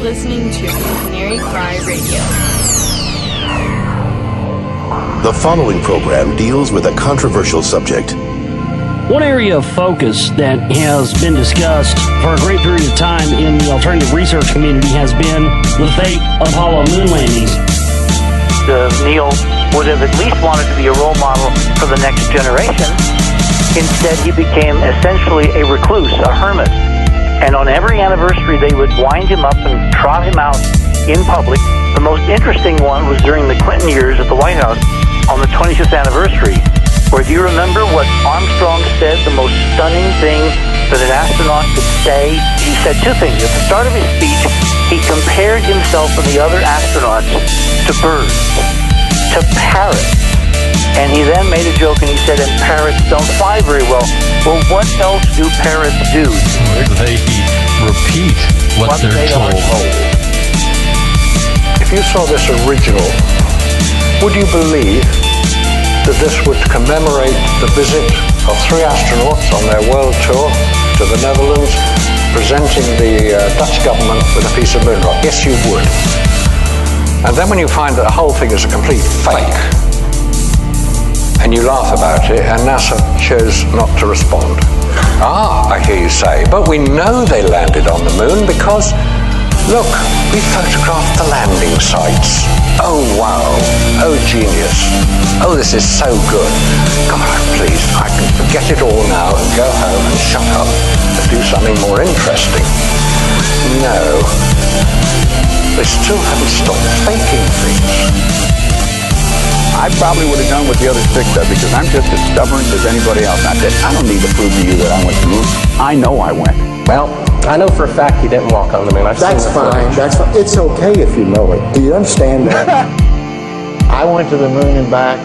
listening to Canary Cry Radio. The following program deals with a controversial subject. One area of focus that has been discussed for a great period of time in the alternative research community has been the fate of Apollo moon landings. Neil would have at least wanted to be a role model for the next generation. Instead, he became essentially a recluse, a hermit. And on every anniversary, they would wind him up and trot him out in public. The most interesting one was during the Clinton years at the White House on the 25th anniversary, where, do you remember what Armstrong said, the most stunning thing that an astronaut could say? He said two things. At the start of his speech, he compared himself and the other astronauts to birds, to parrots. And he then made a joke and he said, and parrots don't fly very well. Well, what else do parrots do? They repeat what they're told. If you saw this original, would you believe that this would commemorate the visit of 3 astronauts on their world tour to the Netherlands, presenting the Dutch government with a piece of moon rock? Yes, you would. And then when you find that the whole thing is a complete fake, and you laugh about it, and NASA chose not to respond. I hear you say, but we know they landed on the moon because, look, we photographed the landing sites. Oh, wow. Oh, genius. Oh, this is so good. God, I'm pleased. I can forget it all now and go home and shut up and do something more interesting. No. They still haven't stopped faking things. I probably would have gone with the other 6 because I'm just as stubborn as anybody else. I don't need to prove to you that I went to the moon. I know I went. Well, I know for a fact he didn't walk on the moon. That's fine. That's fine. It's okay if you know it. Do you understand that? I went to the moon and back,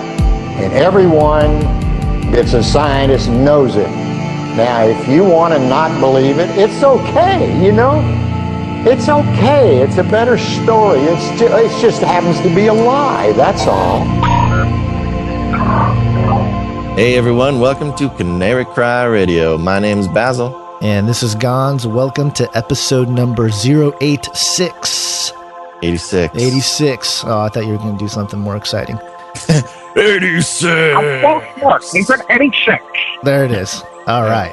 and everyone that's a scientist knows it. Now, if you want to not believe it, it's okay, you know? It's okay. It's a better story. It just happens to be a lie. That's all. Hey everyone, welcome to Canary Cry Radio. My name's Basil. And this is Gonz. Welcome to episode number 086. 86. Oh, I thought you were going to do something more exciting. 86. He's at 86. There it is. All right.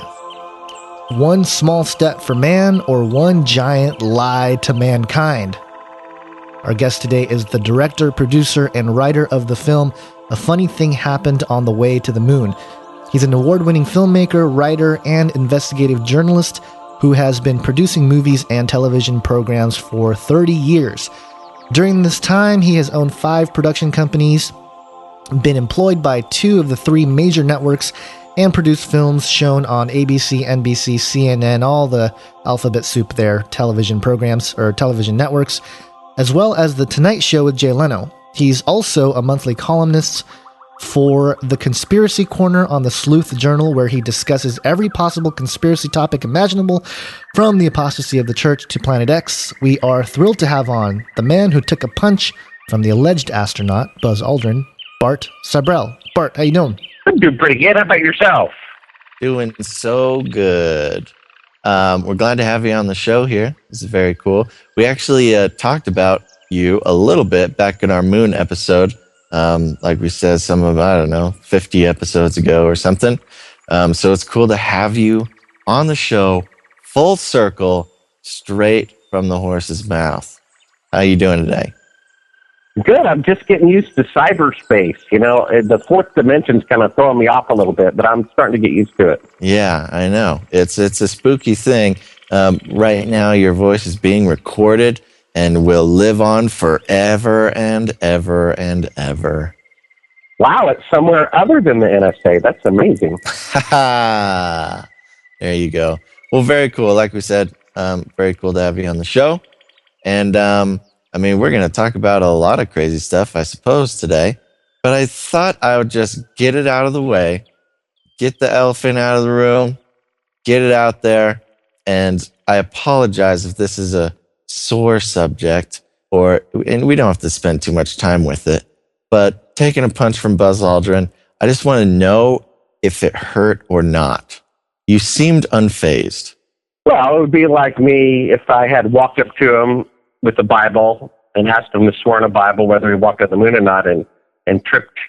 One small step for man or one giant lie to mankind. Our guest today is the director, producer, and writer of the film A Funny Thing Happened on the Way to the Moon. He's an award-winning filmmaker, writer, and investigative journalist who has been producing movies and television programs for 30 years. During this time, he has owned 5 production companies, been employed by 2 of the 3 major networks, and produced films shown on ABC, NBC, CNN, all the alphabet soup there, television programs or television networks, as well as The Tonight Show with Jay Leno. He's also a monthly columnist for the Conspiracy Corner on the Sleuth Journal, where he discusses every possible conspiracy topic imaginable, from the apostasy of the church to Planet X. We are thrilled to have on the man who took a punch from the alleged astronaut, Buzz Aldrin, Bart Sibrel. Bart, how you doing? I'm doing pretty good. How about yourself? Doing so good. We're glad to have you on the show here. This is very cool. We actually talked about you a little bit back in our moon episode. Like we said, 50 episodes ago or something. So it's cool to have you on the show, full circle, straight from the horse's mouth. How you doing today? Good. I'm just getting used to cyberspace. You know, the 4th dimension's kind of throwing me off a little bit, but I'm starting to get used to it. Yeah, I know. It's a spooky thing. Right now, your voice is being recorded and will live on forever and ever and ever. Wow, it's somewhere other than the NSA. That's amazing. There you go. Well, very cool. Like we said, very cool to have you on the show. And, we're going to talk about a lot of crazy stuff, I suppose, today. But I thought I would just get it out of the way, get the elephant out of the room, get it out there. And I apologize if this is a sore subject, and we don't have to spend too much time with it. But taking a punch from Buzz Aldrin, I just want to know if it hurt or not. You seemed unfazed. Well, it would be like me if I had walked up to him with the Bible and asked him to swear on a Bible whether he walked on the moon or not, and tripped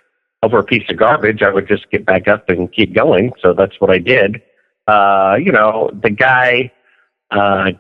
over a piece of garbage, I would just get back up and keep going. So that's what I did. The guy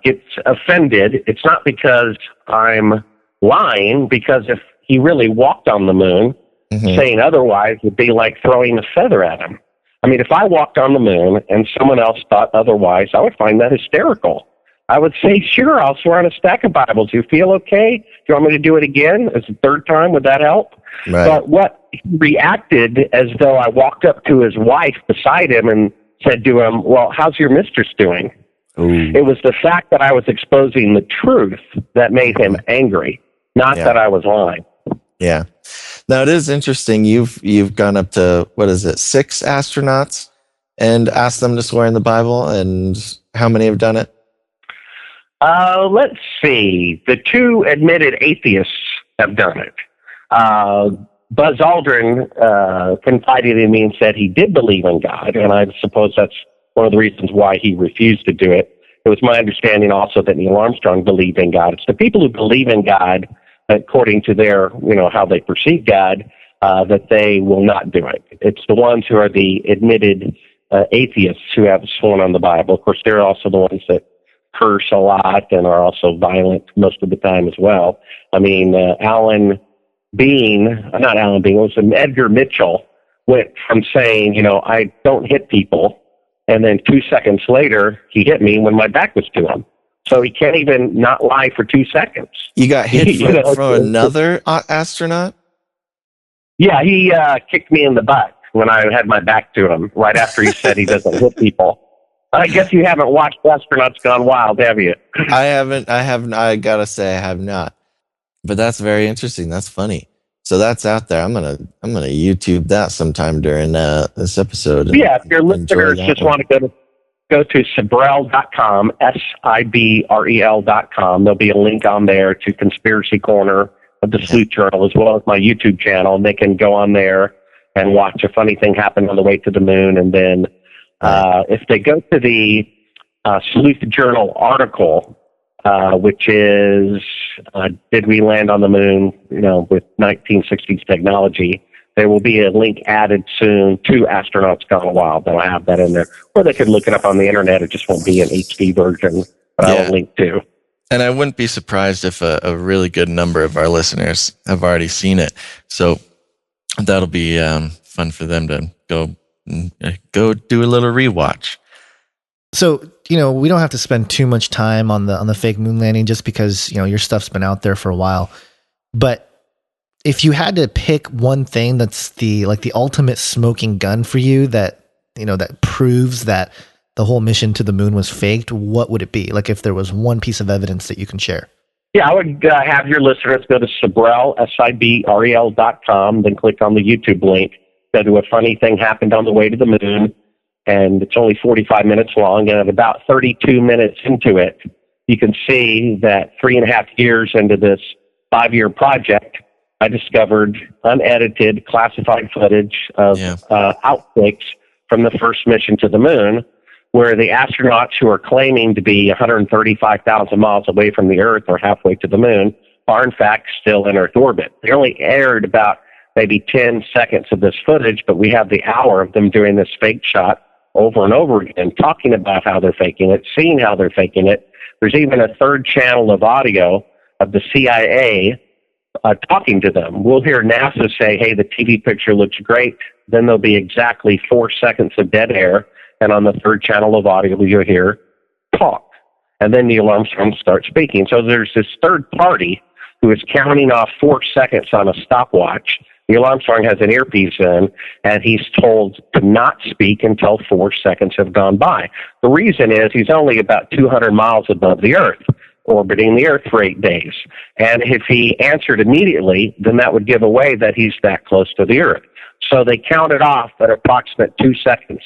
gets offended. It's not because I'm lying, because if he really walked on the moon, saying otherwise would be like throwing a feather at him. I mean, if I walked on the moon and someone else thought otherwise, I would find that hysterical. I would say, sure, I'll swear on a stack of Bibles. Do you feel okay? Do you want me to do it again? As a third time, would that help? Right. But what he reacted as though I walked up to his wife beside him and said to him, well, how's your mistress doing? Ooh. It was the fact that I was exposing the truth that made him angry, not that I was lying. Yeah. Now, it is interesting. You've gone up to, 6 astronauts and asked them to swear in the Bible, and how many have done it? Let's see. The 2 admitted atheists have done it. Buzz Aldrin confided in me and said he did believe in God, and I suppose that's one of the reasons why he refused to do it. It was my understanding also that Neil Armstrong believed in God. It's the people who believe in God, according to their, how they perceive God, that they will not do it. It's the ones who are the admitted atheists who have sworn on the Bible. Of course, they're also the ones that curse a lot and are also violent most of the time as well. I mean, Edgar Mitchell went from saying, I don't hit people, and then 2 seconds later, he hit me when my back was to him. So he can't even not lie for 2 seconds. You got hit from another astronaut? Yeah, he kicked me in the butt when I had my back to him, right after he said he doesn't hit people. I guess you haven't watched Astronauts Gone Wild, have you? I haven't. I gotta say I have not. But that's very interesting. That's funny. So that's out there. I'm gonna YouTube that sometime during this episode. Yeah, if your listeners just want to go to Sibrel.com, Sibrel.com. There'll be a link on there to Conspiracy Corner of the Sleuth Journal, as well as my YouTube channel. And they can go on there and watch A Funny Thing Happened on the Way to the Moon, and then if they go to the Sleuth Journal article, which is Did We Land on the Moon, with 1960s technology, there will be a link added soon to Astronauts Gone Wild. They'll have that in there. Or they could look it up on the internet. It just won't be an HD version, but I will link to. And I wouldn't be surprised if a really good number of our listeners have already seen it. So that'll be fun for them to go do a little rewatch. So, we don't have to spend too much time on the fake moon landing, just because, your stuff's been out there for a while. But if you had to pick one thing that's the ultimate smoking gun for you that proves that the whole mission to the moon was faked, what would it be? Like, if there was one piece of evidence that you can share. Yeah, I would have your listeners go to Sibrel, Sibrel.com, then click on the YouTube link. Go to A Funny Thing Happened on the Way to the Moon, and it's only 45 minutes long, and at about 32 minutes into it, you can see that 3.5 years into this 5-year project, I discovered unedited, classified footage of outtakes from the first mission to the moon, where the astronauts who are claiming to be 135,000 miles away from the Earth or halfway to the moon are, in fact, still in Earth orbit. They only aired about maybe 10 seconds of this footage, but we have the hour of them doing this fake shot over and over again, talking about how they're faking it, seeing how they're faking it. There's even a third channel of audio of the CIA talking to them. We'll hear NASA say, hey, the TV picture looks great. Then there'll be exactly 4 seconds of dead air. And on the third channel of audio, you'll hear talk. And then Neil Armstrong starts speaking. So there's this third party who is counting off 4 seconds on a stopwatch. Neil Armstrong has an earpiece in, and he's told to not speak until 4 seconds have gone by. The reason is he's only about 200 miles above the Earth, orbiting the Earth for 8 days. And if he answered immediately, then that would give away that he's that close to the Earth. So they counted off at approximate 2 seconds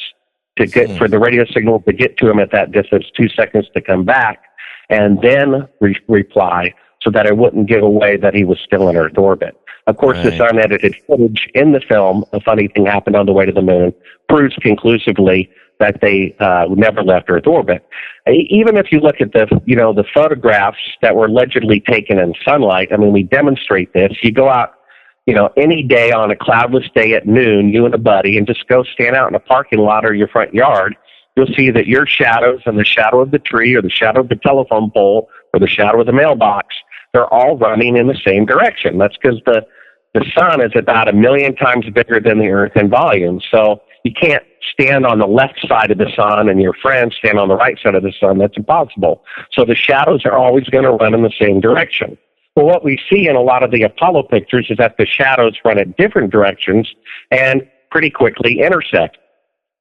to get for the radio signal to get to him at that distance, 2 seconds to come back, and then reply, so that it wouldn't give away that he was still in Earth orbit. Of course, this unedited footage in the film, A Funny Thing Happened on the Way to the Moon, proves conclusively that they never left Earth orbit. Even if you look at the photographs that were allegedly taken in sunlight, I mean, we demonstrate this. You go out, any day on a cloudless day at noon, you and a buddy, and just go stand out in a parking lot or your front yard, you'll see that your shadows and the shadow of the tree or the shadow of the telephone pole or the shadow of the mailbox, they're all running in the same direction. That's because the sun is about 1 million times bigger than the Earth in volume. So you can't stand on the left side of the sun and your friends stand on the right side of the sun. That's impossible. So the shadows are always going to run in the same direction. Well, what we see in a lot of the Apollo pictures is that the shadows run at different directions and pretty quickly intersect.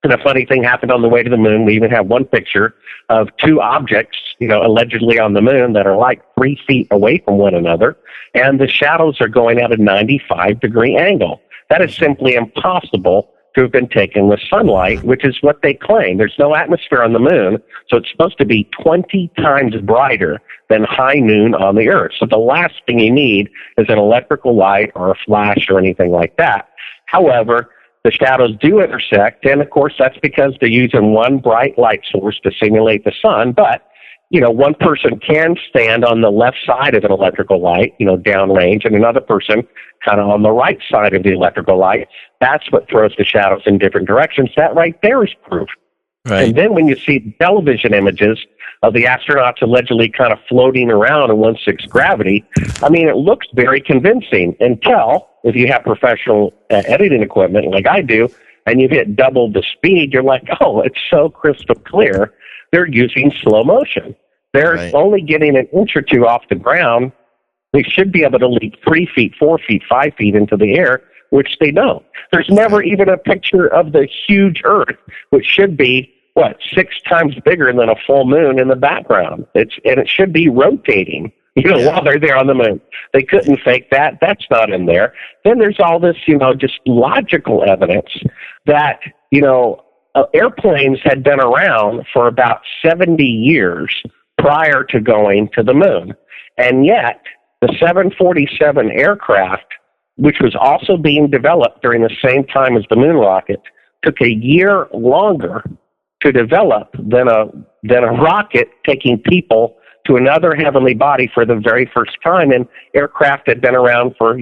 And a funny thing happened on the way to the moon. We even have one picture of two objects, allegedly on the moon that are like 3 feet away from one another, and the shadows are going at a 95-degree angle. That is simply impossible to have been taken with sunlight, which is what they claim. There's no atmosphere on the moon, so it's supposed to be 20 times brighter than high noon on the Earth. So the last thing you need is an electrical light or a flash or anything like that. However, the shadows do intersect, and of course that's because they're using one bright light source to simulate the sun, but one person can stand on the left side of an electrical light, downrange, and another person kind of on the right side of the electrical light. That's what throws the shadows in different directions. That right there is proof. Right. And then when you see television images of the astronauts allegedly kind of floating around in 1/6 gravity, I mean, it looks very convincing until if you have professional editing equipment like I do, and you hit double the speed, you're like, oh, it's so crystal clear. They're using slow motion. They're only getting an inch or two off the ground. They should be able to leap 3 feet, 4 feet, 5 feet into the air, which they don't. There's never even a picture of the huge Earth, which should be, 6 times bigger than a full moon in the background. And it should be rotating, while they're there on the moon. They couldn't fake that. That's not in there. Then there's all this, just logical evidence that, airplanes had been around for about 70 years prior to going to the moon. And yet, the 747 aircraft, which was also being developed during the same time as the moon rocket, took a year longer to develop than a rocket taking people to another heavenly body for the very first time. And aircraft had been around for,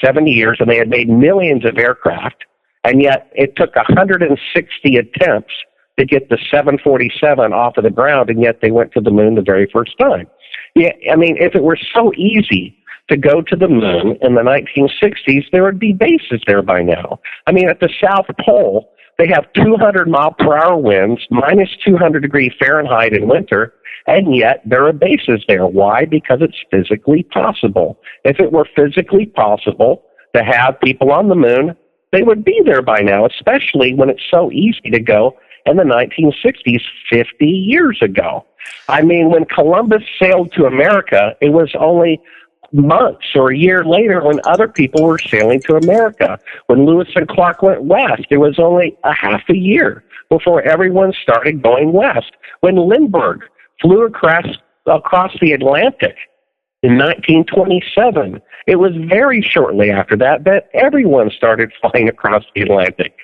70 years, and they had made millions of aircraft. And yet it took 160 attempts to get the 747 off of the ground, and yet they went to the moon the very first time. Yeah, I mean, if it were so easy to go to the moon in the 1960s, there would be bases there by now. I mean, at the South Pole, they have 200-mile-per-hour winds, minus 200 degrees Fahrenheit in winter, and yet there are bases there. Why? Because it's physically possible. If it were physically possible to have people on the moon, they would be there by now, especially when it's so easy to go in the 1960s, 50 years ago. I mean, when Columbus sailed to America, it was only months or a year later when other people were sailing to America. When Lewis and Clark went west, it was only a half a year before everyone started going west. When Lindbergh flew across the Atlantic in 1927, it was very shortly after that everyone started flying across the Atlantic.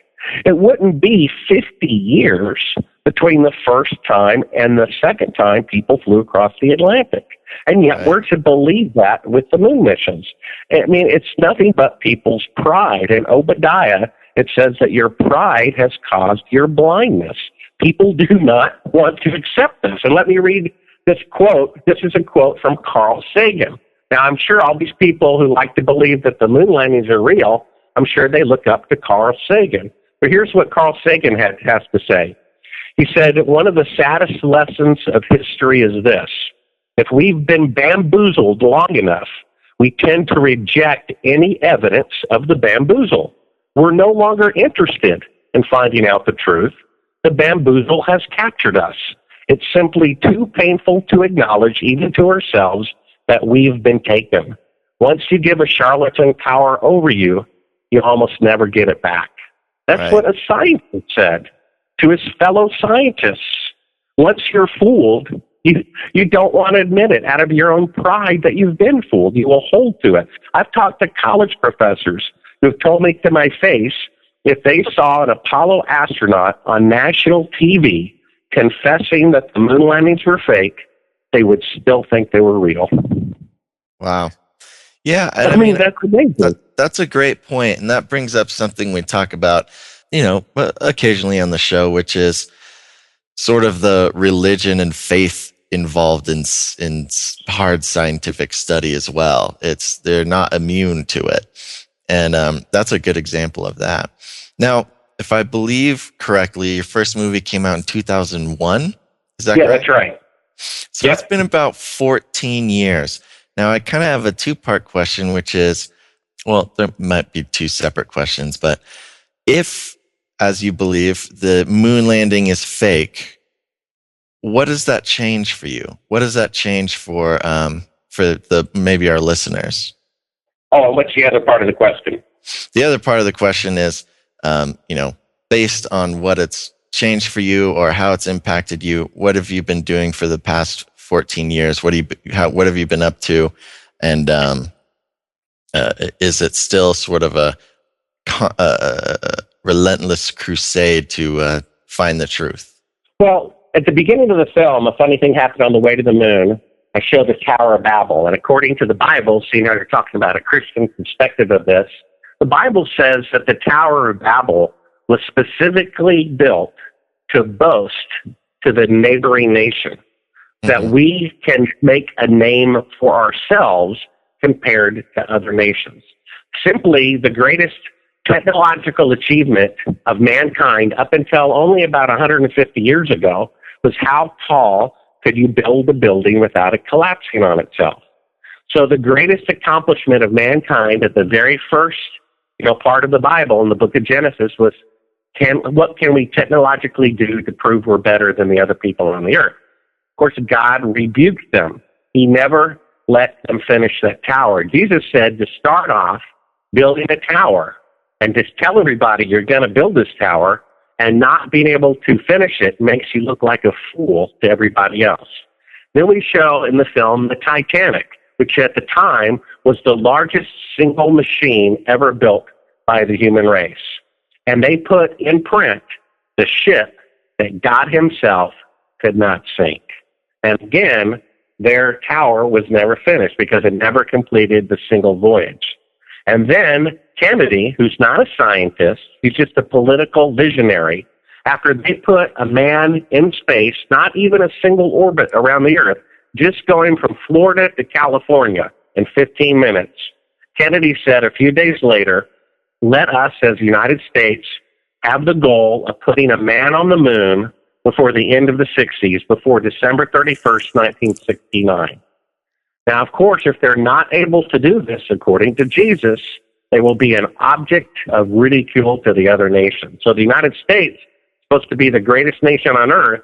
It wouldn't be 50 years between the first time and the second time people flew across the Atlantic. And yet we're to believe that with the moon missions. I mean, it's nothing but people's pride. In Obadiah, it says that your pride has caused your blindness. People do not want to accept this. And let me read this quote. This is a quote from Carl Sagan. Now, I'm sure all these people who like to believe that the moon landings are real, I'm sure they look up to Carl Sagan. But here's what Carl Sagan has to say. He said, one of the saddest lessons of history is this. If we've been bamboozled long enough, we tend to reject any evidence of the bamboozle. We're no longer interested in finding out the truth. The bamboozle has captured us. It's simply too painful to acknowledge, even to ourselves, that we've been taken. Once you give a charlatan power over you, you almost never get it back. That's what a scientist said to his fellow scientists. Once you're fooled, you don't want to admit it out of your own pride that you've been fooled. You will hold to it. I've talked to college professors who've told me to my face if they saw an Apollo astronaut on national TV confessing that the moon landings were fake, they would still think they were real. Wow. Yeah. I mean, that's amazing. That's a great point. And that brings up something we talk about, occasionally on the show, which is sort of the religion and faith involved in hard scientific study as well. They're not immune to it. And that's a good example of that. Now, if I believe correctly, your first movie came out in 2001. Is that correct? Yeah, that's right. So It's been about 14 years. Now, I kind of have a two-part question, which is, well, there might be two separate questions, but if, as you believe, the moon landing is fake, what does that change for you? What does that change for maybe our listeners? Oh, and what's the other part of the question? The other part of the question is, based on what it's changed for you or how it's impacted you, what have you been doing for the past 14 years? What have you been up to? And is it still sort of a relentless crusade to find the truth? Well, at the beginning of the film, a funny thing happened on the way to the moon. I showed the Tower of Babel, and according to the Bible, seeing how you're talking about a Christian perspective of this, the Bible says that the Tower of Babel was specifically built to boast to the neighboring nation that we can make a name for ourselves compared to other nations. Simply, the greatest technological achievement of mankind up until only about 150 years ago was how tall could you build a building without it collapsing on itself. So the greatest accomplishment of mankind at the very first part of the Bible in the book of Genesis was, what can we technologically do to prove we're better than the other people on the earth? Of course, God rebuked them. He never let them finish that tower. Jesus said to start off building a tower and just tell everybody you're going to build this tower, and not being able to finish it makes you look like a fool to everybody else. Then we show in the film the Titanic, which at the time was the largest single machine ever built by the human race. And they put in print the ship that God himself could not sink. And again, their tower was never finished because it never completed the single voyage. And then Kennedy, who's not a scientist, he's just a political visionary, after they put a man in space, not even a single orbit around the Earth, just going from Florida to California in 15 minutes, Kennedy said a few days later, let us as the United States have the goal of putting a man on the moon before the end of the 60s, before December 31st, 1969. Now, of course, if they're not able to do this, according to Jesus, they will be an object of ridicule to the other nations. So the United States, supposed to be the greatest nation on earth,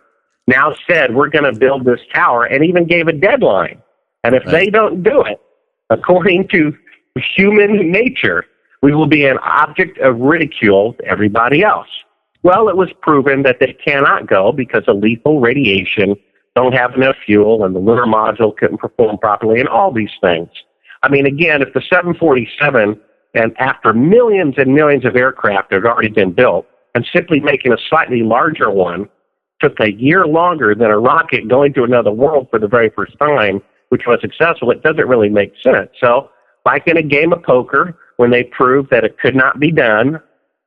now said, we're going to build this tower, and even gave a deadline. And if they don't do it, according to human nature, we will be an object of ridicule to everybody else. Well, it was proven that they cannot go because of lethal radiation, don't have enough fuel, and the lunar module couldn't perform properly, and all these things. I mean, again, if the 747, and after millions and millions of aircraft had already been built, and simply making a slightly larger one took a year longer than a rocket going to another world for the very first time, which was successful, it doesn't really make sense. So, like in a game of poker, when they proved that it could not be done,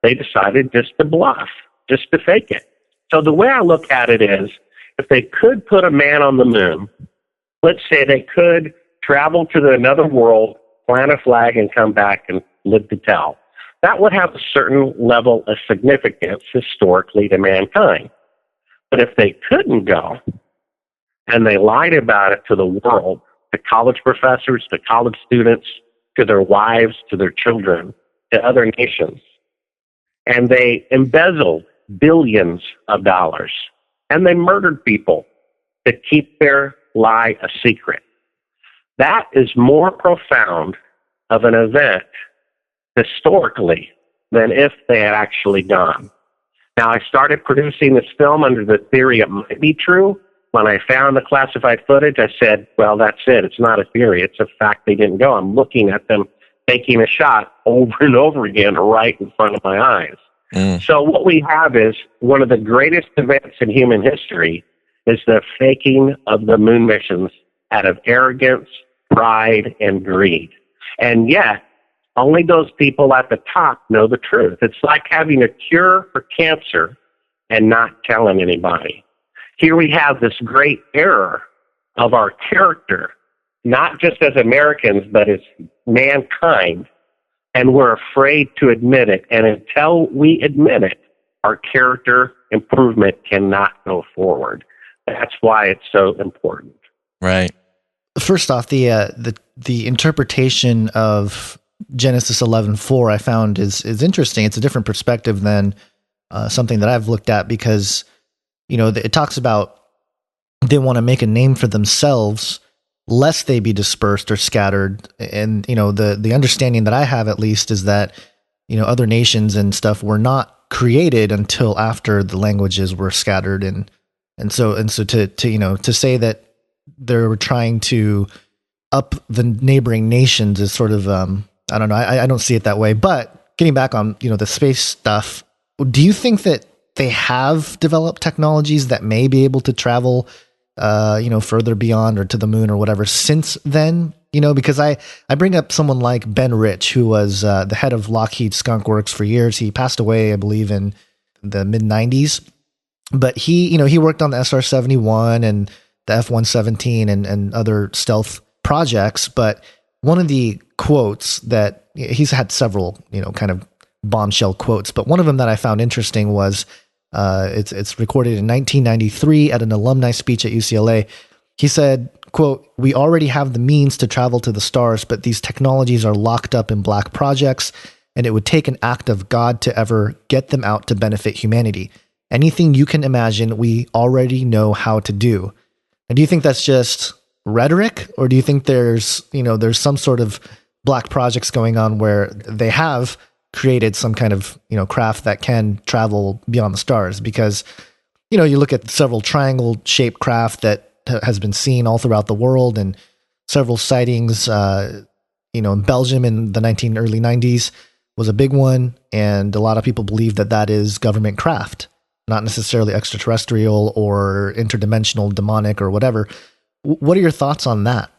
they decided just to bluff, just to fake it. So the way I look at it is, if they could put a man on the moon, let's say they could travel to another world, plant a flag, and come back and live to tell, that would have a certain level of significance historically to mankind. But if they couldn't go, and they lied about it to the world, to college professors, to college students, to their wives, to their children, to other nations, and they embezzled billions of dollars, and they murdered people to keep their lie a secret, that is more profound of an event historically than if they had actually gone. Now, I started producing this film under the theory it might be true. When I found the classified footage, I said, well, that's it. It's not a theory. It's a fact they didn't go. I'm looking at them taking a shot over and over again right in front of my eyes. So what we have is one of the greatest events in human history is the faking of the moon missions out of arrogance, pride, and greed. And yet, only those people at the top know the truth. It's like having a cure for cancer and not telling anybody. Here we have this great error of our character, not just as Americans, but as mankind, and we're afraid to admit it. And until we admit it, our character improvement cannot go forward. That's why it's so important. Right. First off, the interpretation of Genesis 11:4 I found is interesting. It's a different perspective than something that I've looked at, because it talks about they want to make a name for themselves lest they be dispersed or scattered. And the understanding that I have, at least, is that other nations and stuff were not created until after the languages were scattered, and so to say that they were trying to up the neighboring nations is sort of I don't know. I don't see it that way. But getting back on the space stuff, do you think that they have developed technologies that may be able to travel further beyond or to the moon or whatever since then? Because I bring up someone like Ben Rich, who was the head of Lockheed Skunk Works for years. He passed away, I believe, in the mid 90s. But he worked on the SR-71 and the F-117 and other stealth projects. But one of the quotes that he's had several, kind of bombshell quotes, but one of them that I found interesting was it's recorded in 1993 at an alumni speech at UCLA. He said, quote, "We already have the means to travel to the stars, but these technologies are locked up in black projects, and it would take an act of God to ever get them out to benefit humanity. Anything you can imagine, we already know how to do." And do you think that's just rhetoric, or do you think there's some sort of black projects going on where they have created some kind of craft that can travel beyond the stars? Because you look at several triangle shaped craft that has been seen all throughout the world, and several sightings in Belgium in the early 90s was a big one, and a lot of people believe that is government craft, not necessarily extraterrestrial or interdimensional, demonic, or whatever. What are your thoughts on that?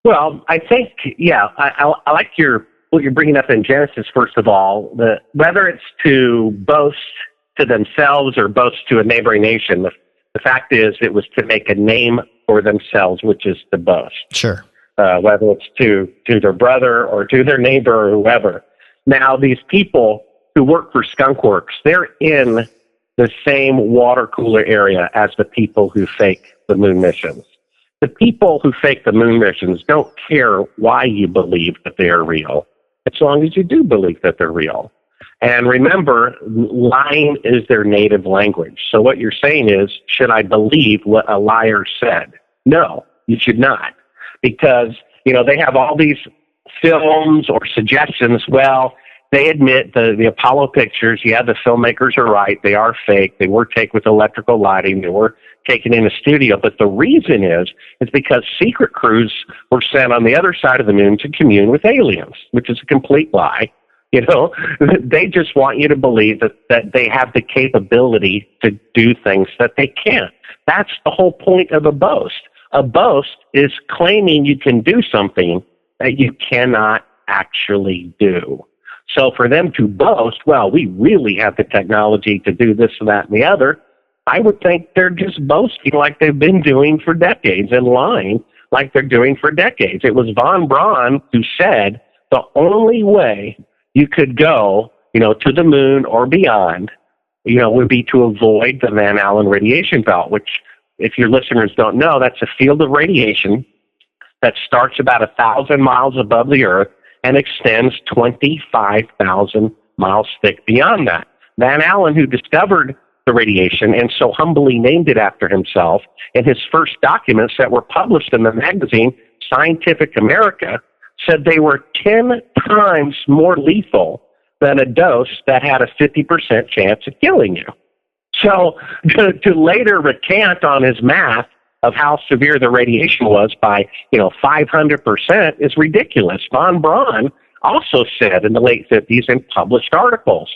Well, I think, I like what you're bringing up in Genesis. First of all, whether it's to boast to themselves or boast to a neighboring nation, the fact is it was to make a name for themselves, which is to boast. Sure. Whether it's to their brother or to their neighbor or whoever. Now, these people who work for Skunk Works, they're in the same water cooler area as the people who fake the moon missions. The people who fake the moon missions don't care why you believe that they are real, as long as you do believe that they're real. And remember, lying is their native language. So what you're saying is, should I believe what a liar said? No, you should not. Because, they have all these films or suggestions. Well, they admit the Apollo pictures, the filmmakers are right. They are fake. They were taken with electrical lighting. They were taken in a studio. But the reason is because secret crews were sent on the other side of the moon to commune with aliens, which is a complete lie. They just want you to believe that they have the capability to do things that they can't. That's the whole point of a boast. A boast is claiming you can do something that you cannot actually do. So for them to boast, well, we really have the technology to do this and that and the other, I would think they're just boasting like they've been doing for decades and lying like they're doing for decades. It was von Braun who said the only way you could go, to the moon or beyond, would be to avoid the Van Allen radiation belt, which, if your listeners don't know, that's a field of radiation that starts about 1,000 miles above the Earth and extends 25,000 miles thick beyond that. Van Allen, who discovered the radiation and so humbly named it after himself, in his first documents that were published in the magazine Scientific America, said they were 10 times more lethal than a dose that had a 50% chance of killing you. So to later recant on his math of how severe the radiation was by 500% is ridiculous. Von Braun also said in the late 50s in published articles,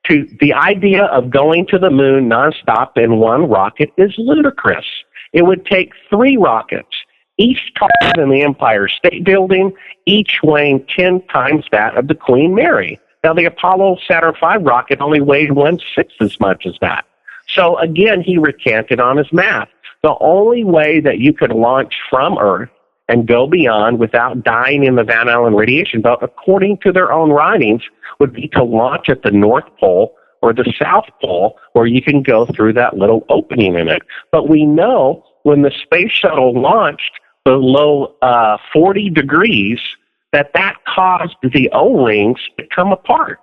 the idea of going to the moon nonstop in one rocket is ludicrous. It would take 3 rockets, each taller than the Empire State Building, each weighing 10 times that of the Queen Mary. Now, the Apollo Saturn V rocket only weighed 1/6 as much as that. So, again, he recanted on his math. The only way that you could launch from Earth and go beyond without dying in the Van Allen radiation belt, according to their own writings, would be to launch at the North Pole or the South Pole, where you can go through that little opening in it. But we know when the space shuttle launched below 40 degrees, that caused the O-rings to come apart.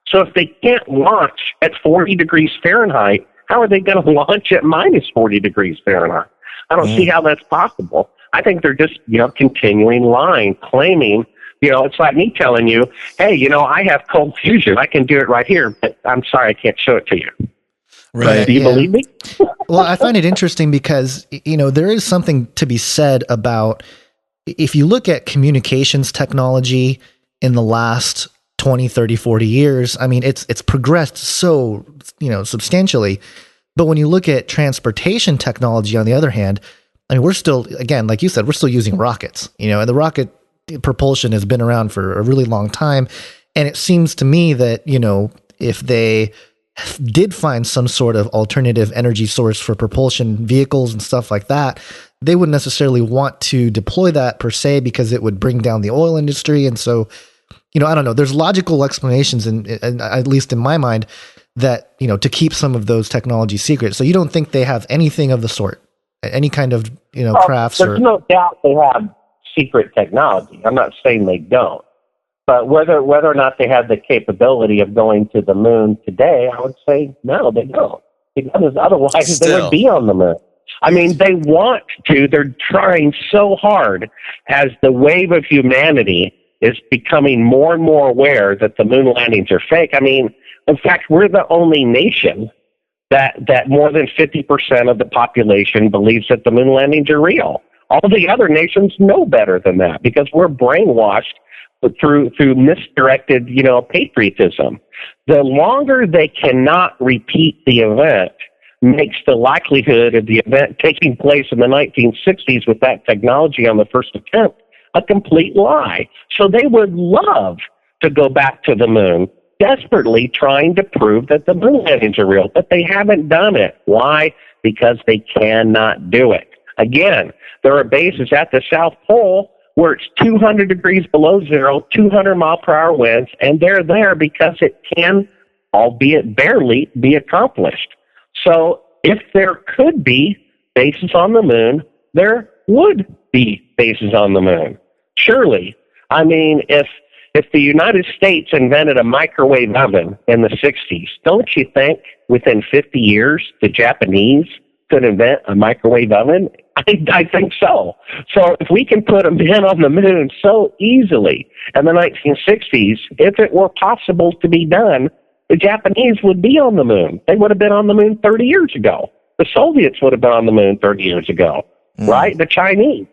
So if they can't launch at 40 degrees Fahrenheit, how are they going to launch at minus 40 degrees Fahrenheit? I don't see how that's possible. I think they're just, continuing lying, claiming, it's like me telling you, hey, I have cold fusion. I can do it right here, but I'm sorry, I can't show it to you. Right. Do you believe me? Well, I find it interesting because, there is something to be said about, if you look at communications technology in the last 20, 30, 40 years, I mean, it's progressed so, substantially. But when you look at transportation technology, on the other hand, I mean, we're still, again, like you said, we're still using rockets, and the rocket propulsion has been around for a really long time. And it seems to me that, if they did find some sort of alternative energy source for propulsion vehicles and stuff like that, they wouldn't necessarily want to deploy that per se, because it would bring down the oil industry. And so, I don't know, there's logical explanations, and at least in my mind, that, to keep some of those technologies secret. So you don't think they have anything of the sort, any kind of, crafts? There's no doubt they have secret technology. I'm not saying they don't. But whether or not they have the capability of going to the moon today, I would say no, they don't. Because otherwise they would be on the moon. I mean, they want to. They're trying so hard as the wave of humanity is becoming more and more aware that the moon landings are fake. I mean, in fact, we're the only nation that more than 50% of the population believes that the moon landings are real. All the other nations know better than that because we're brainwashed through misdirected, patriotism. The longer they cannot repeat the event makes the likelihood of the event taking place in the 1960s with that technology on the first attempt a complete lie. So they would love to go back to the moon, desperately trying to prove that the moon landings are real, but they haven't done it. Why? Because they cannot do it. Again, there are bases at the South Pole where it's 200 degrees below zero, 200-mile-per-hour winds, and they're there because it can, albeit barely, be accomplished. So if there could be bases on the moon, there would be bases on the moon. Surely. I mean, if the United States invented a microwave oven in the 60s, don't you think within 50 years the Japanese could invent a microwave oven? I think so. So if we can put a man on the moon so easily in the 1960s, if it were possible to be done, the Japanese would be on the moon. They would have been on the moon 30 years ago. The Soviets would have been on the moon 30 years ago, right? The Chinese.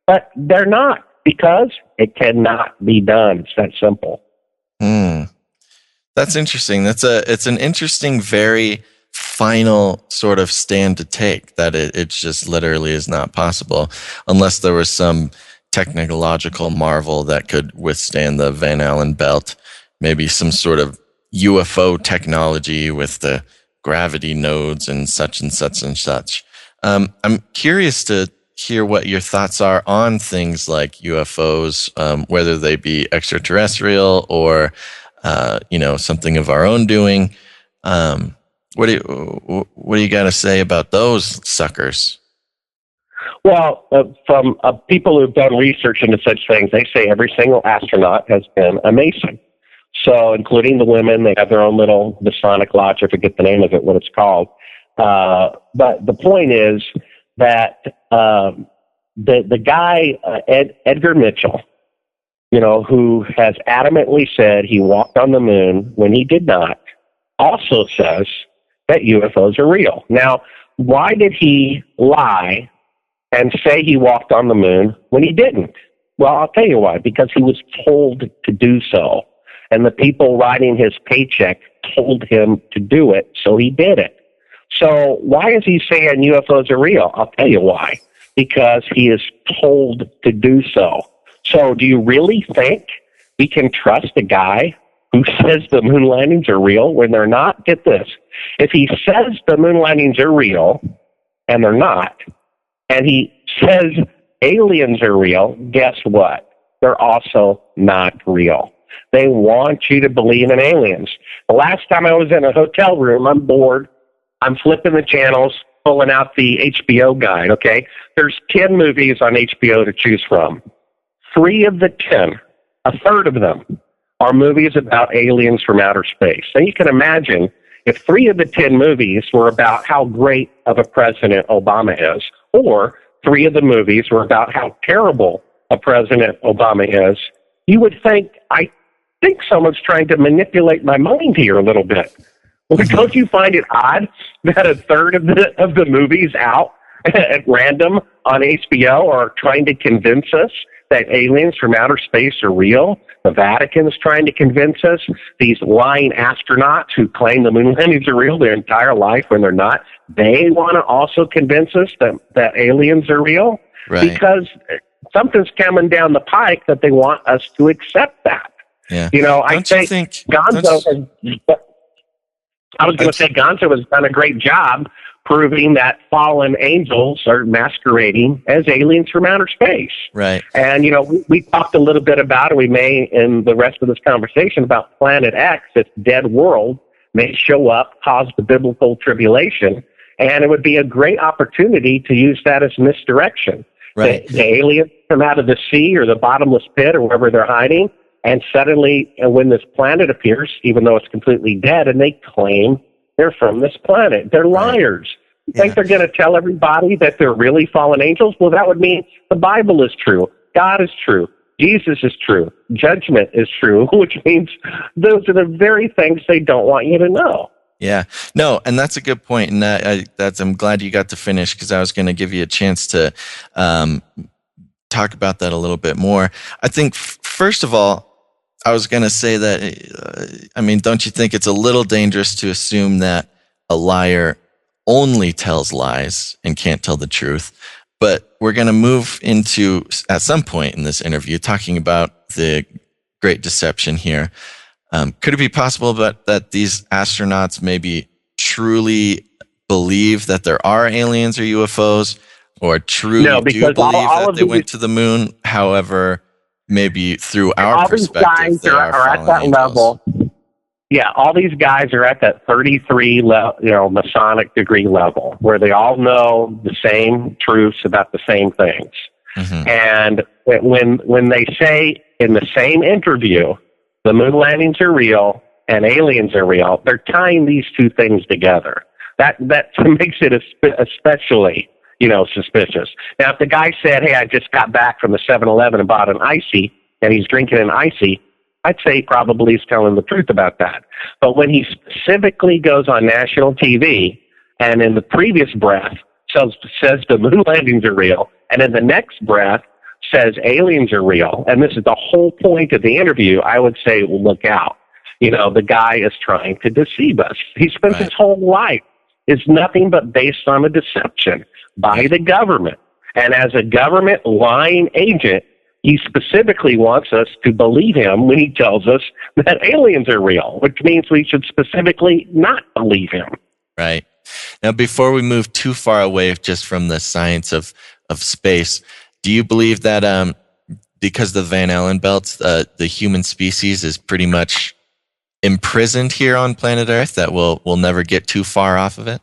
But they're not because it cannot be done. It's that simple. That's interesting. It's an interesting, very final sort of stand to take that it just literally is not possible unless there was some technological marvel that could withstand the Van Allen belt, maybe some sort of UFO technology with the gravity nodes and such and such and such. I'm curious to hear what your thoughts are on things like UFOs, whether they be extraterrestrial or something of our own doing. What do you got to say about those suckers? Well, from people who've done research into such things, they say every single astronaut has been a Mason. So, including the women, they have their own little Masonic lodge. I forget the name of it, what it's called. But the point is that the guy, Edgar Mitchell, who has adamantly said he walked on the moon when he did not, also says that UFOs are real. Now, why did he lie and say he walked on the moon when he didn't? Well, I'll tell you why. Because he was told to do so. And the people writing his paycheck told him to do it, so he did it. So why is he saying UFOs are real? I'll tell you why. Because he is told to do so. So do you really think we can trust a guy who says the moon landings are real when they're not? Get this. If he says the moon landings are real and they're not, and he says aliens are real, guess what? They're also not real. They want you to believe in aliens. The last time I was in a hotel room, I'm bored. I'm flipping the channels, pulling out the HBO guide, okay? There's 10 movies on HBO to choose from. 3 of the 10, a third of them, are movies about aliens from outer space. And you can imagine if 3 of the 10 movies were about how great of a president Obama is, or 3 of the movies were about how terrible a president Obama is, you would think, I think someone's trying to manipulate my mind here a little bit. Well, don't you find it odd that a third of the movies out at random on HBO are trying to convince us that aliens from outer space are real? The Vatican's trying to convince us. These lying astronauts who claim the moon landings are real their entire life when they're not, they want to also convince us that aliens are real? Right. Because something's coming down the pike that they want us to accept that. Yeah. You know, I think Gonzo I was going to say Gonzo has done a great job proving that fallen angels are masquerading as aliens from outer space. Right. And, you know, we talked a little bit about it. We may, in the rest of this conversation, about Planet X, this dead world may show up, cause the biblical tribulation, and it would be a great opportunity to use that as misdirection. Right. The aliens come out of the sea or the bottomless pit or wherever they're hiding, and suddenly, when this planet appears, even though it's completely dead, and they claim they're from this planet, they're liars. You think they're going to tell everybody that they're really fallen angels? Well, that would mean the Bible is true, God is true, Jesus is true, judgment is true, which means those are the very things they don't want you to know. Yeah, no, and that's a good point, and I'm glad you got to finish because I was going to give you a chance to talk about that a little bit more. I think first of all, I was going to say that, don't you think it's a little dangerous to assume that a liar only tells lies and can't tell the truth? But we're going to move into, at some point in this interview, talking about the Great Deception here. Could it be possible that these astronauts maybe truly believe that there are aliens or UFOs, or truly do believe that they went to the moon? However, maybe through our perspective, they are at that level. Yeah, all these guys are at that 33 Masonic degree level where they all know the same truths about the same things. Mm-hmm. And when they say in the same interview, the moon landings are real and aliens are real, they're tying these two things together. That makes it especially suspicious. Now, if the guy said, hey, I just got back from the 7-Eleven and bought an icy, and he's drinking an icy, I'd say probably he's telling the truth about that. But when he specifically goes on national TV, and in the previous breath says the moon landings are real, and in the next breath says aliens are real, and this is the whole point of the interview, I would say, well, look out. The guy is trying to deceive us. He spent his whole life is nothing but based on a deception by the government. And as a government lying agent, he specifically wants us to believe him when he tells us that aliens are real, which means we should specifically not believe him. Right. Now, before we move too far away just from the science of space, do you believe that because the Van Allen belts, the human species is pretty much imprisoned here on planet Earth, that we'll never get too far off of it?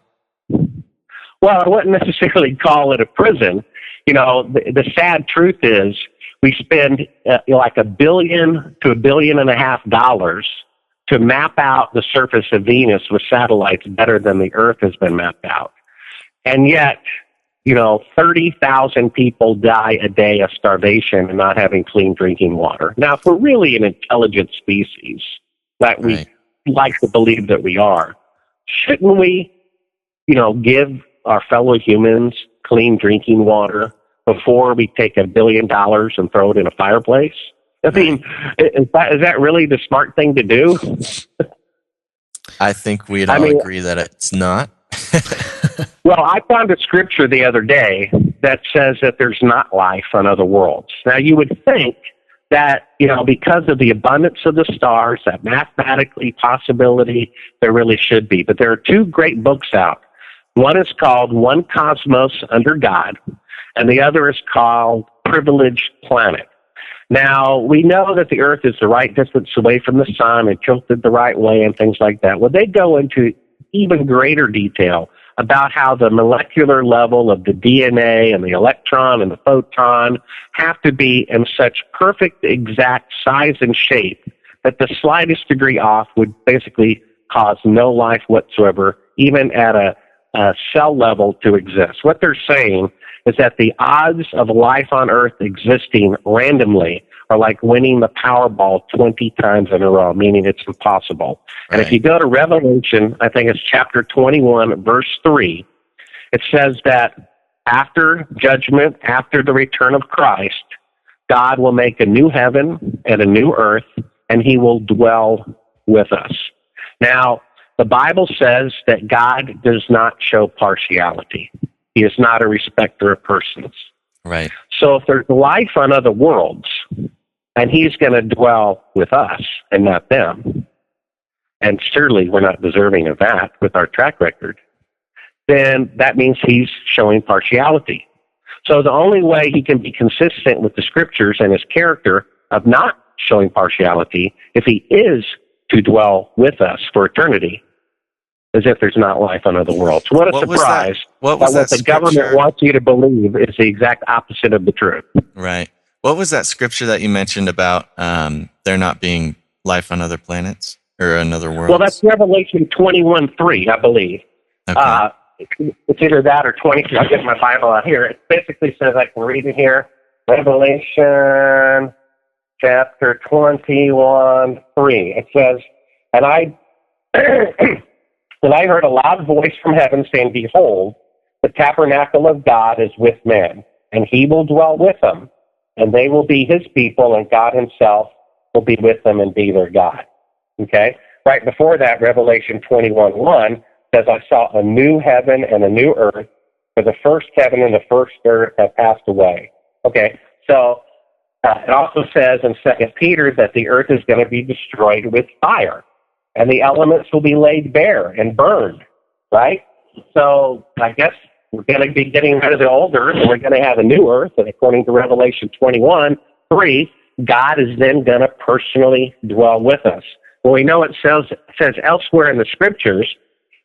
Well, I wouldn't necessarily call it a prison. The sad truth is we spend like $1 billion to $1.5 billion to map out the surface of Venus with satellites better than the Earth has been mapped out. And yet, 30,000 people die a day of starvation and not having clean drinking water. Now, if we're really an intelligent species that we like to believe that we are, shouldn't we, give our fellow humans clean drinking water before we take $1 billion and throw it in a fireplace? I mean, is that really the smart thing to do? I think we'd all agree that it's not. Well, I found a scripture the other day that says that there's not life on other worlds. Now, you would think that, because of the abundance of the stars, that mathematically possibility there really should be. But there are two great books out. One is called One Cosmos Under God, and the other is called Privileged Planet. Now, we know that the Earth is the right distance away from the sun and tilted the right way and things like that. Well, they go into even greater detail about how the molecular level of the DNA and the electron and the photon have to be in such perfect, exact size and shape that the slightest degree off would basically cause no life whatsoever, even at a cell level, to exist. What they're saying is that the odds of life on Earth existing randomly are like winning the Powerball 20 times in a row, meaning it's impossible. And if you go to Revelation, I think it's chapter 21, verse 3, it says that after judgment, after the return of Christ, God will make a new heaven and a new earth, and he will dwell with us. Now, the Bible says that God does not show partiality. He is not a respecter of persons. Right. So if there's life on other worlds, and he's going to dwell with us and not them, and surely we're not deserving of that with our track record, then that means he's showing partiality. So the only way he can be consistent with the scriptures and his character of not showing partiality, if he is to dwell with us for eternity, as if there's not life on other worlds. What a surprise. What the government wants you to believe is the exact opposite of the truth. Right. What was that scripture that you mentioned about there not being life on other planets or another world? Well, that's Revelation 21:3, I believe. Okay. It's either that or 23. I'll get my Bible out here. It basically says, I can read it here, Revelation chapter 21:3. It says, and I heard a loud voice from heaven saying, Behold, the tabernacle of God is with men, and he will dwell with them, and they will be his people, and God himself will be with them and be their God. Okay? Right before that, Revelation 21:1 says, I saw a new heaven and a new earth, for the first heaven and the first earth have passed away. Okay? So it also says in 2 Peter that the earth is going to be destroyed with fire, and the elements will be laid bare and burned, right? So I guess we're going to be getting rid of the old earth, and we're going to have a new earth, and according to Revelation 21:3, God is then going to personally dwell with us. Well, we know it says elsewhere in the scriptures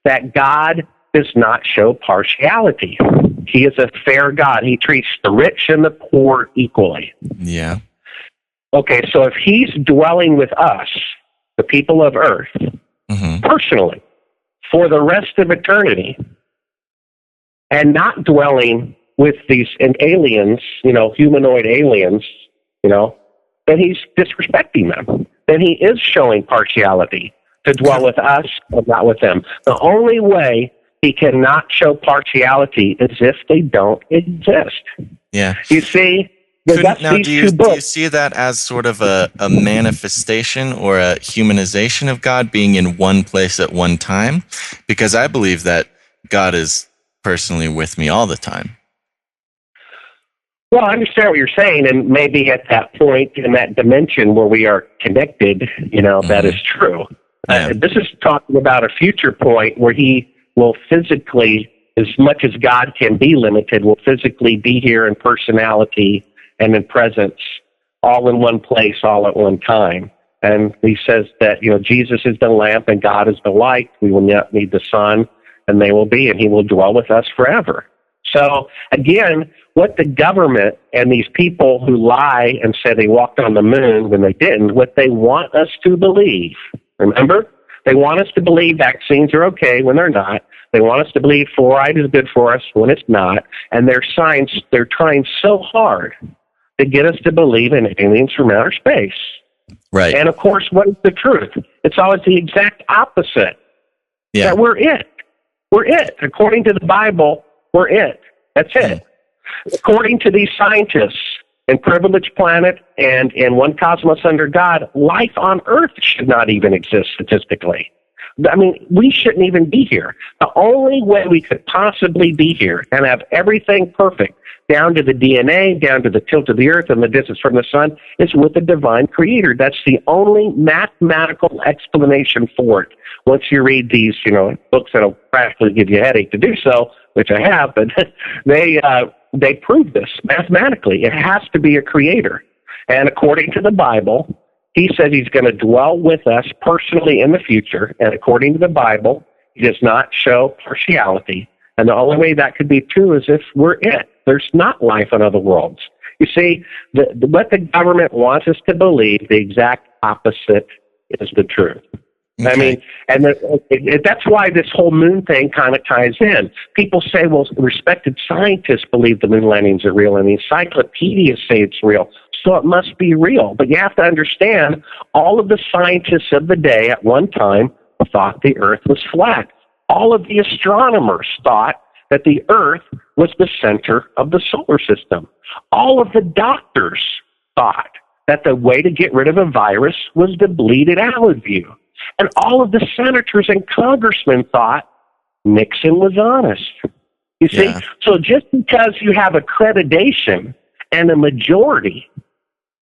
that God does not show partiality. He is a fair God. He treats the rich and the poor equally. Yeah. Okay, so if he's dwelling with us, the people of Earth, personally, for the rest of eternity, and not dwelling with these aliens, humanoid aliens, then he's disrespecting them. Then he is showing partiality to dwell with us and not with them. The only way he cannot show partiality is if they don't exist. Yeah. You see? Now, do you see that as sort of a manifestation or a humanization of God being in one place at one time? Because I believe that God is personally with me all the time. Well, I understand what you're saying, and maybe at that point in that dimension where we are connected, that is true. Yeah. This is talking about a future point where he will physically, as much as God can be limited, will physically be here in personality and in presence, all in one place, all at one time. And he says that, Jesus is the lamp and God is the light. We will not need the sun, and they will be, and he will dwell with us forever. So, again, what the government and these people who lie and say they walked on the moon when they didn't, what they want us to believe, remember? They want us to believe vaccines are okay when they're not. They want us to believe fluoride is good for us when it's not. And they're trying so hard to get us to believe in aliens from outer space. Right. And, of course, what is the truth? It's always the exact opposite. Yeah. That we're it. We're it. According to the Bible, we're it. That's it. According to these scientists in Privileged Planet and in One Cosmos Under God, life on Earth should not even exist statistically. I mean, we shouldn't even be here. The only way we could possibly be here and have everything perfect, down to the DNA, down to the tilt of the earth and the distance from the sun, is with the divine creator. That's the only mathematical explanation for it. Once you read these, books that'll practically give you a headache to do so, which I have, but they prove this mathematically. It has to be a creator. And according to the Bible, he says he's going to dwell with us personally in the future. And according to the Bible, he does not show partiality. And the only way that could be true is if we're it. There's not life on other worlds. You see, what the government wants us to believe, the exact opposite is the truth. Okay. I mean, and that's why this whole moon thing kind of ties in. People say, well, respected scientists believe the moon landings are real, and the encyclopedias say it's real, so it must be real. But you have to understand, all of the scientists of the day at one time thought the Earth was flat. All of the astronomers thought that the Earth was the center of the solar system. All of the doctors thought that the way to get rid of a virus was to bleed it out of you. And all of the senators and congressmen thought Nixon was honest. You see? Yeah. So just because you have accreditation and a majority,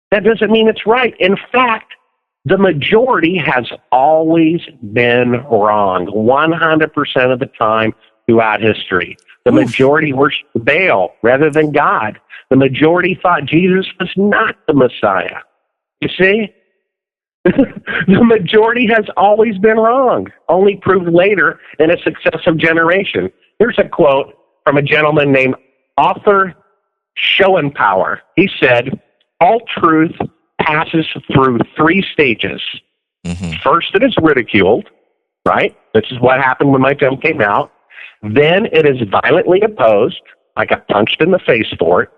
that doesn't mean it's right. In fact, the majority has always been wrong, 100% of the time throughout history. The majority worshiped Baal rather than God. The majority thought Jesus was not the Messiah. You see? The majority has always been wrong, only proved later in a successive generation. Here's a quote from a gentleman named Arthur Schopenhauer. He said, all truth passes through three stages. Mm-hmm. First, it is ridiculed, right? This is what happened when my film came out. Then it is violently opposed. I got punched in the face for it.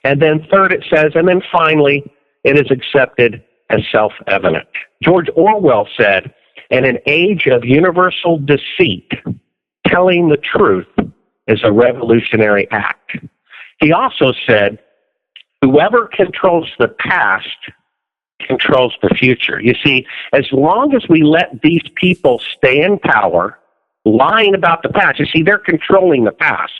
And then third, it says, and then finally, it is accepted as self-evident. George Orwell said, in an age of universal deceit, telling the truth is a revolutionary act. He also said, whoever controls the past controls the future. You see, as long as we let these people stay in power, lying about the past, you see, they're controlling the past.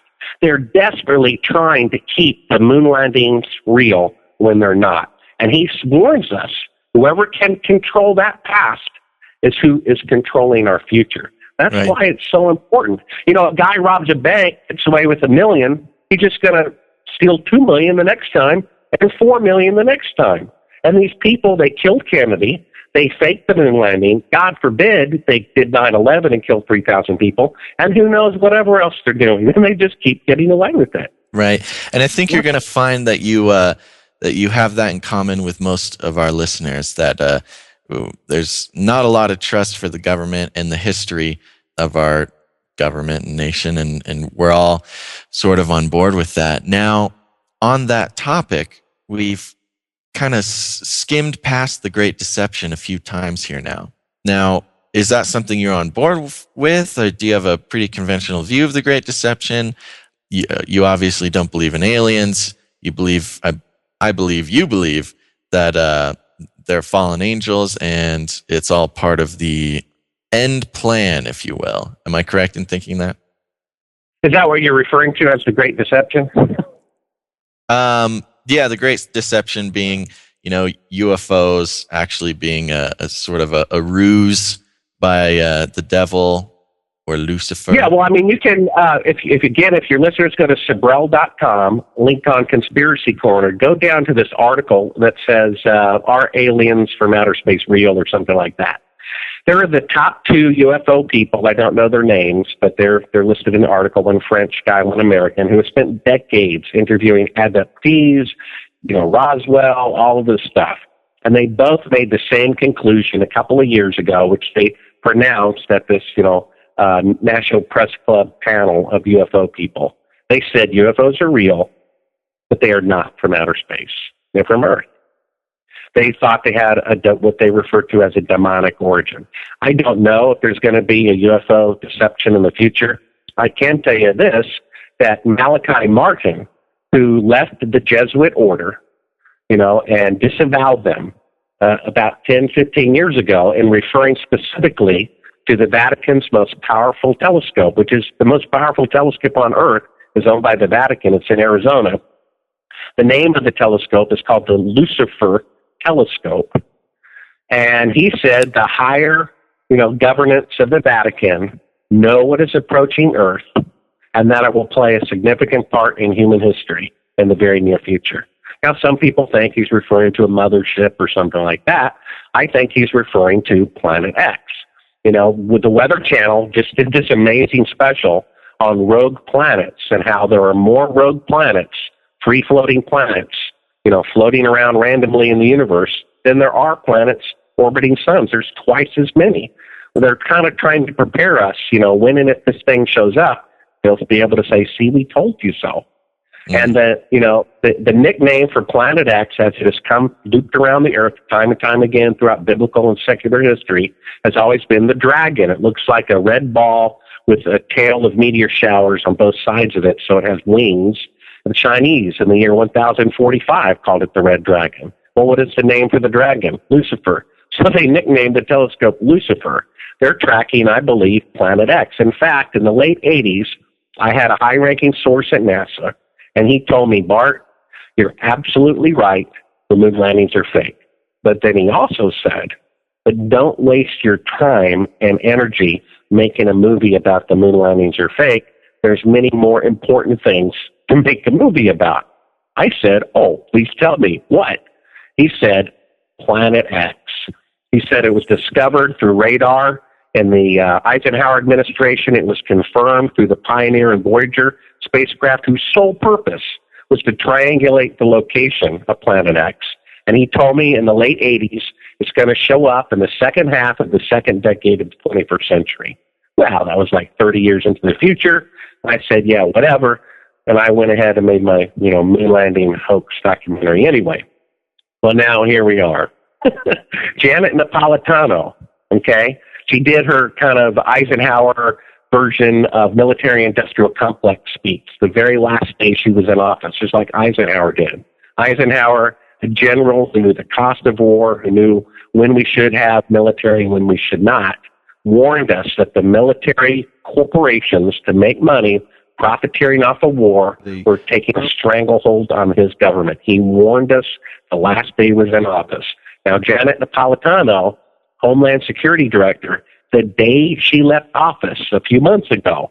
They're desperately trying to keep the moon landings real when they're not. And he warns us, whoever can control that past is who is controlling our future. That's right. Why it's so important. A guy robs a bank, gets away with $1 million, he's just going to steal $2 million the next time and $4 million the next time. And these people, they killed Kennedy, they faked the moon landing. God forbid they did 9/11 and killed 3,000 people, and who knows whatever else they're doing. And they just keep getting away with it. Right. And I think you're going to find that you have that in common with most of our listeners, that there's not a lot of trust for the government and the history of our government and nation, and we're all sort of on board with that. Now, on that topic, we've kind of skimmed past the Great Deception a few times here now. Now, is that something you're on board with, or do you have a pretty conventional view of the Great Deception? You obviously don't believe in aliens. You believe, I believe you believe that they're fallen angels, and it's all part of the end plan, if you will. Am I correct in thinking that? Is that what you're referring to as the Great Deception? Yeah, the Great Deception being, UFOs actually being a sort of a ruse by the devil or Lucifer. Yeah, well, I mean, you can, if your listeners go to Sibrel.com, link on Conspiracy Corner, go down to this article that says, are aliens from outer space real, or something like that. There are the top 2 UFO people. I don't know their names, but they're listed in the article. One French guy, one American, who has spent decades interviewing abductees, Roswell, all of this stuff. And they both made the same conclusion a couple of years ago, which they pronounced at this, National Press Club panel of UFO people. They said UFOs are real, but they are not from outer space. They're from Earth. They thought they had what they refer to as a demonic origin. I don't know if there's going to be a UFO deception in the future. I can tell you this, that Malachi Martin, who left the Jesuit order, and disavowed them about 10, 15 years ago, and referring specifically to the Vatican's most powerful telescope, which is the most powerful telescope on Earth, is owned by the Vatican. It's in Arizona. The name of the telescope is called the Lucifer Telescope. And he said the higher, governance of the Vatican know what is approaching Earth, and that it will play a significant part in human history in the very near future. Now, some people think he's referring to a mothership or something like that. I think he's referring to Planet X. With the Weather Channel just did this amazing special on rogue planets and how there are more rogue planets, free-floating planets, floating around randomly in the universe than there are planets orbiting suns. There's twice as many. They're kind of trying to prepare us, when and if this thing shows up, they'll be able to say, see, we told you so. And the nickname for Planet X, as it has come looped around the Earth time and time again throughout biblical and secular history, has always been the dragon. It looks like a red ball with a tail of meteor showers on both sides of it, so it has wings. The Chinese in the year 1045 called it the red dragon. Well, what is the name for the dragon? Lucifer. So they nicknamed the telescope Lucifer. They're tracking, I believe, Planet X. In fact, in the late 80s, I had a high-ranking source at NASA, and he told me, Bart, you're absolutely right. The moon landings are fake. But then he also said, but don't waste your time and energy making a movie about the moon landings are fake. There's many more important things to make a movie about. I said, oh, please tell me. What? He said, Planet X. He said it was discovered through radar in the Eisenhower administration. It was confirmed through the Pioneer and Voyager spacecraft, whose sole purpose was to triangulate the location of Planet X. And he told me in the late 80s, it's going to show up in the second half of the second decade of the 21st century. Well, that was like 30 years into the future. I said, yeah, whatever. And I went ahead and made my, moon landing hoax documentary anyway. Well, now here we are. Janet Napolitano, okay? She did her kind of Eisenhower version of military-industrial complex speech the very last day she was in office, just like Eisenhower did. Eisenhower, a general who knew the cost of war, who knew when we should have military and when we should not, warned us that the military corporations, to make money, profiteering off of war, were taking a stranglehold on his government. He warned us the last day he was in office. Now, Janet Napolitano, Homeland Security Director, the day she left office a few months ago,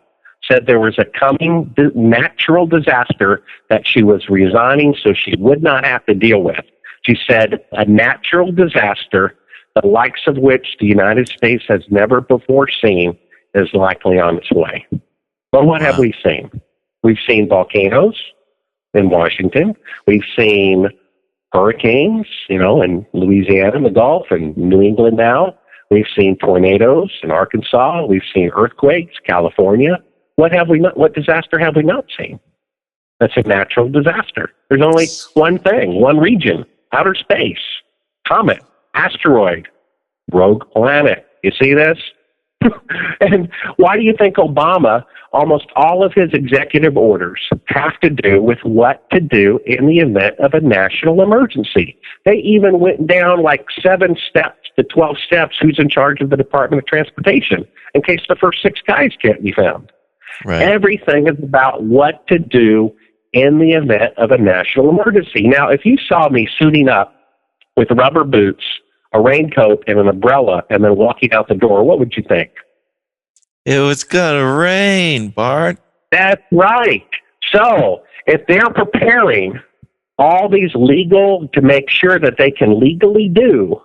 said there was a coming natural disaster that she was resigning so she would not have to deal with. She said a natural disaster, the likes of which the United States has never before seen, is likely on its way. Well, what have we seen? We've seen volcanoes in Washington. We've seen hurricanes, in Louisiana and the Gulf and New England now. We've seen tornadoes in Arkansas. We've seen earthquakes, California. What disaster have we not seen? That's a natural disaster. There's only one thing, one region, outer space, comet, asteroid, rogue planet. You see this? And why do you think Obama, almost all of his executive orders have to do with what to do in the event of a national emergency? They even went down like 7 steps to 12 steps who's in charge of the Department of Transportation in case the first 6 guys can't be found. Right. Everything is about what to do in the event of a national emergency. Now, if you saw me suiting up with rubber boots, a raincoat, and an umbrella, and then walking out the door, what would you think? It was gonna rain, Bart. That's right. So, if they're preparing all these to make sure that they can legally do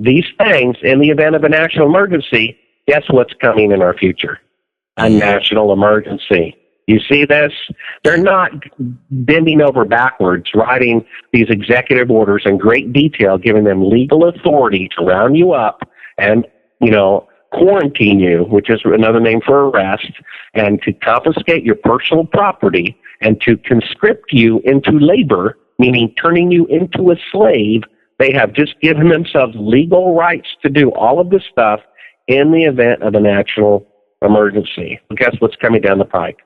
these things in the event of a national emergency, guess what's coming in our future? A national emergency. You see this? They're not bending over backwards, writing these executive orders in great detail, giving them legal authority to round you up and, quarantine you, which is another name for arrest, and to confiscate your personal property and to conscript you into labor, meaning turning you into a slave. They have just given themselves legal rights to do all of this stuff in the event of a national emergency. Well, guess what's coming down the pike?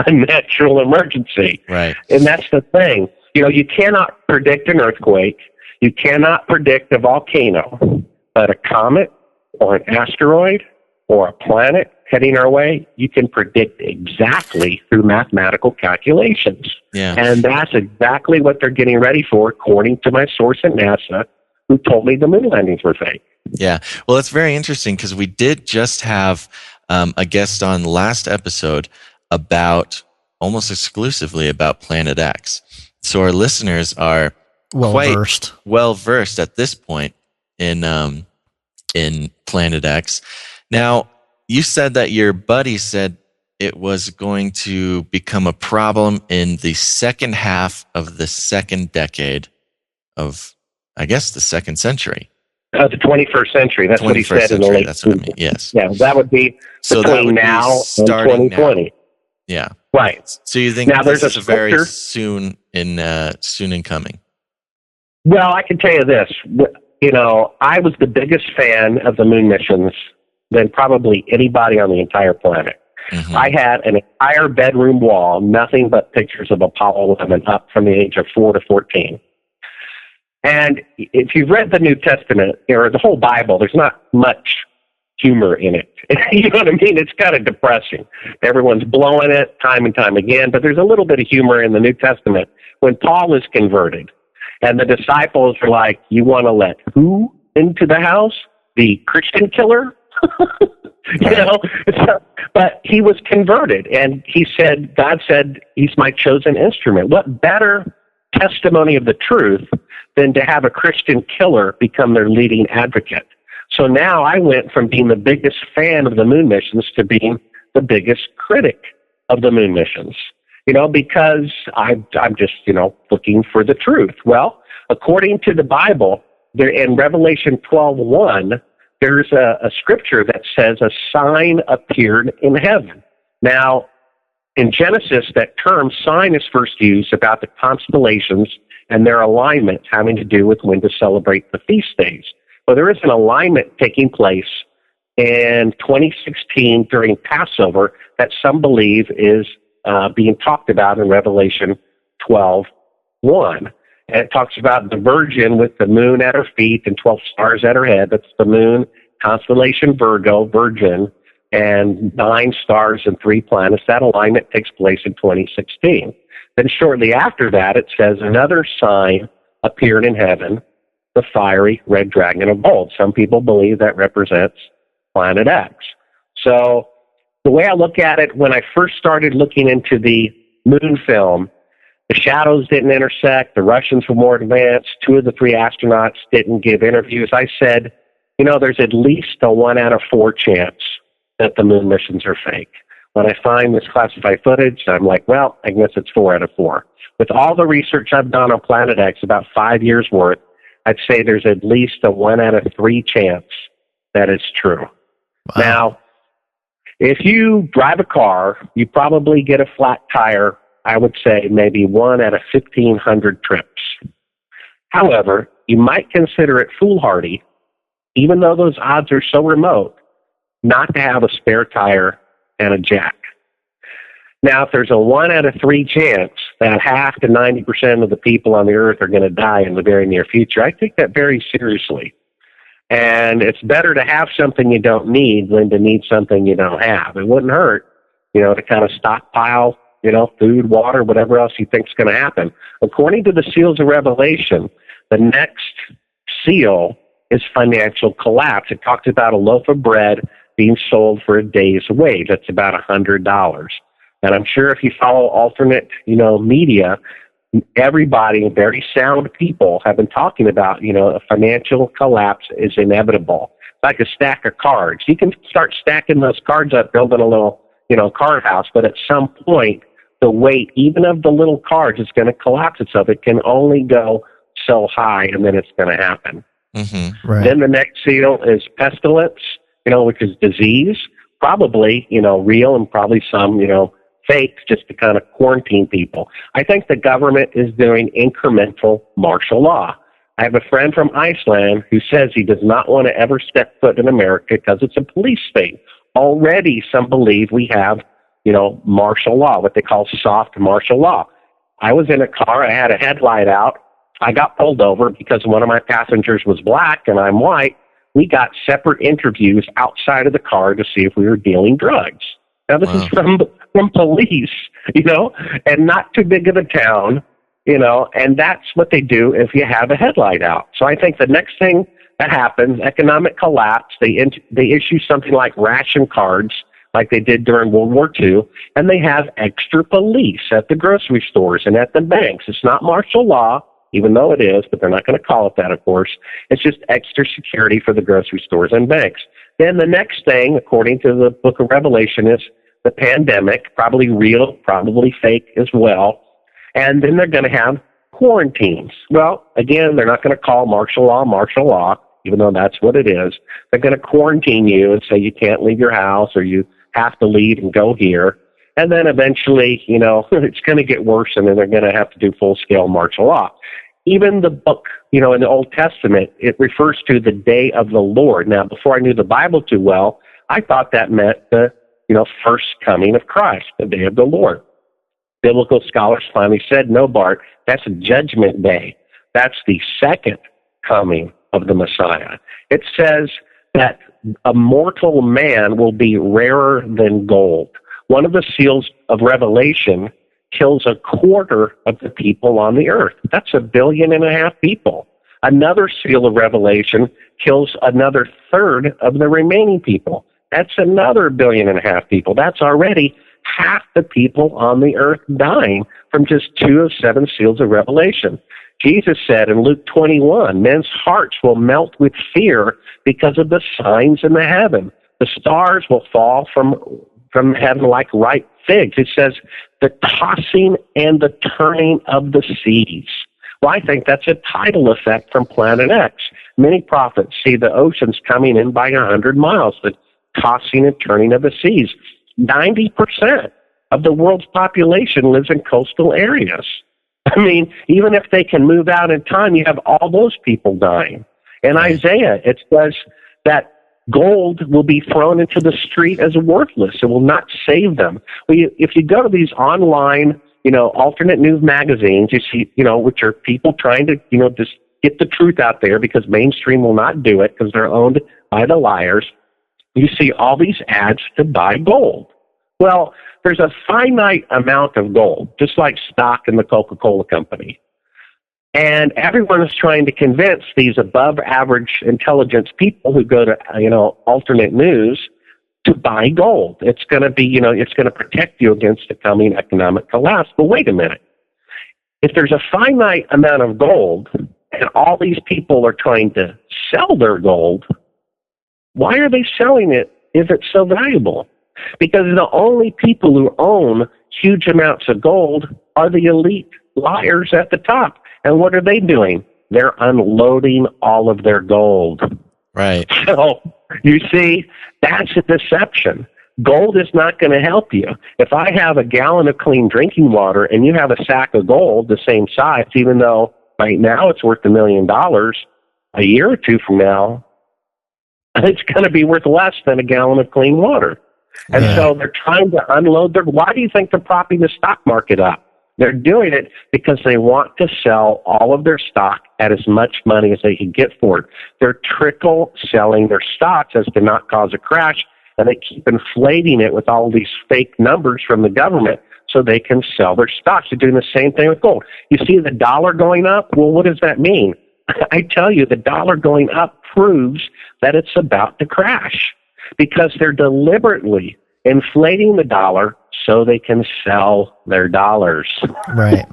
A natural emergency. Right. And that's the thing. You cannot predict an earthquake. You cannot predict a volcano. But a comet or an asteroid or a planet heading our way, you can predict exactly through mathematical calculations. Yeah. And that's exactly what they're getting ready for, according to my source at NASA, who told me the moon landings were fake. Yeah. Well, it's very interesting because we did just have a guest on last episode about almost exclusively about Planet X. So our listeners are quite well versed at this point in Planet X. Now, you said that your buddy said it was going to become a problem in the second half of the second decade of, I guess, the second century. The 21st century. That's what he said in the late. That's what I mean. Yes. Yeah, that would be between now and 2020. Now. Yeah. Right. So you think now this is very soon in coming? Well, I can tell you this. I was the biggest fan of the moon missions than probably anybody on the entire planet. Mm-hmm. I had an entire bedroom wall, nothing but pictures of Apollo 11 up from the age of 4 to 14. And if you've read the New Testament or the whole Bible, there's not much humor in it. You know what I mean? It's kind of depressing. Everyone's blowing it time and time again, but there's a little bit of humor in the New Testament when Paul is converted. And the disciples are like, you want to let who into the house? The Christian killer? But he was converted, and God said, he's my chosen instrument. What better testimony of the truth than to have a Christian killer become their leading advocate? So now I went from being the biggest fan of the moon missions to being the biggest critic of the moon missions, because I'm just, looking for the truth. Well, according to the Bible, there in Revelation 12:1, there's a scripture that says a sign appeared in heaven. Now, in Genesis, that term sign is first used about the constellations and their alignment having to do with when to celebrate the feast days. Well, there is an alignment taking place in 2016 during Passover that some believe is being talked about in Revelation 12:1. And it talks about the Virgin with the moon at her feet and 12 stars at her head. That's the moon, constellation Virgo, Virgin, and 9 stars and 3 planets. That alignment takes place in 2016. Then shortly after that, it says another sign appeared in heaven, the fiery red dragon of gold. Some people believe that represents Planet X. So the way I look at it, when I first started looking into the moon film, the shadows didn't intersect. The Russians were more advanced. 2 of the 3 astronauts didn't give interviews. I said, there's at least a 1 out of 4 chance that the moon missions are fake. When I find this classified footage, I'm like, well, I guess it's 4 out of 4. With all the research I've done on Planet X, about 5 years worth, I'd say there's at least a 1 out of 3 chance that it's true. Wow. Now, if you drive a car, you probably get a flat tire, I would say maybe 1 out of 1,500 trips. However, you might consider it foolhardy, even though those odds are so remote, not to have a spare tire and a jack. Now, if there's a 1 out of 3 chance that half to 90% of the people on the earth are going to die in the very near future, I take that very seriously. And it's better to have something you don't need than to need something you don't have. It wouldn't hurt, to kind of stockpile, food, water, whatever else you think is going to happen. According to the seals of Revelation, the next seal is financial collapse. It talks about a loaf of bread being sold for a day's wage. That's about $100. And I'm sure if you follow alternate, media, everybody, very sound people have been talking about, a financial collapse is inevitable. It's like a stack of cards. You can start stacking those cards up, building a little, card house, but at some point, the weight, even of the little cards, is going to collapse itself. It can only go so high, and then it's going to happen. Mm-hmm. Right. Then the next seal is pestilence, which is disease, probably, real and probably some, fake, just to kind of quarantine people. I think the government is doing incremental martial law. I have a friend from Iceland who says he does not want to ever step foot in America because it's a police state. Already some believe we have, martial law, what they call soft martial law. I was in a car, I had a headlight out. I got pulled over because one of my passengers was black and I'm white. we got separate interviews outside of the car to see if we were dealing drugs. Now, this is from police, and not too big of a town, and that's what they do if you have a headlight out. So I think the next thing that happens, economic collapse, they issue something like ration cards, like they did during World War II, and they have extra police at the grocery stores and at the banks. It's not martial law, even though it is, but they're not going to call it that, of course. It's just extra security for the grocery stores and banks. Then the next thing, according to the book of Revelation, is the pandemic, probably real, probably fake as well. And then they're going to have quarantines. Well, again, they're not going to call martial law, even though that's what it is. They're going to quarantine you and say you can't leave your house or you have to leave and go here. And then eventually, it's going to get worse, and then they're going to have to do full-scale martial law. Even the book, in the Old Testament, it refers to the day of the Lord. Now, before I knew the Bible too well, I thought that meant the, first coming of Christ, the day of the Lord. Biblical scholars finally said, no, Bart, that's a judgment day. That's the second coming of the Messiah. It says that a mortal man will be rarer than gold. One of the seals of Revelation kills a quarter of the people on the earth. That's 1.5 billion people. Another seal of Revelation kills another third of the remaining people. That's another 1.5 billion people. That's already half the people on the earth dying from just 2 of 7 seals of Revelation. Jesus said in Luke 21, men's hearts will melt with fear because of the signs in the heaven. The stars will fall from heaven like ripe figs. It says the tossing and the turning of the seas. Well, I think that's a tidal effect from Planet X. Many prophets see the oceans coming in by 100 miles, the tossing and turning of the seas. 90% of the world's population lives in coastal areas. I mean, even if they can move out in time, you have all those people dying. In Isaiah, it says that gold will be thrown into the street as worthless. It will not save them. Well, if you go to these online, alternate news magazines, you see, which are people trying to, just get the truth out there because mainstream will not do it because they're owned by the liars. You see all these ads to buy gold. Well, there's a finite amount of gold, just like stock in the Coca-Cola company. And everyone is trying to convince these above average intelligence people who go to, alternate news to buy gold. It's going to be, it's going to protect you against the coming economic collapse. But wait a minute. If there's a finite amount of gold and all these people are trying to sell their gold, why are they selling it if it's so valuable? Because the only people who own huge amounts of gold are the elite liars at the top. And what are they doing? They're unloading all of their gold. Right. So, you see, that's a deception. Gold is not going to help you. If I have a gallon of clean drinking water and you have a sack of gold the same size, even though right now it's worth $1 million, a year or two from now, it's going to be worth less than a gallon of clean water. And so they're trying to unload their... Why do you think they're propping the stock market up? They're doing it because they want to sell all of their stock at as much money as they can get for it. They're trickle selling their stocks as to not cause a crash, and they keep inflating it with all these fake numbers from the government so they can sell their stocks. They're doing the same thing with gold. You see the dollar going up? Well, what does that mean? I tell you, the dollar going up proves that it's about to crash because they're deliberately inflating the dollar so they can sell their dollars. Right.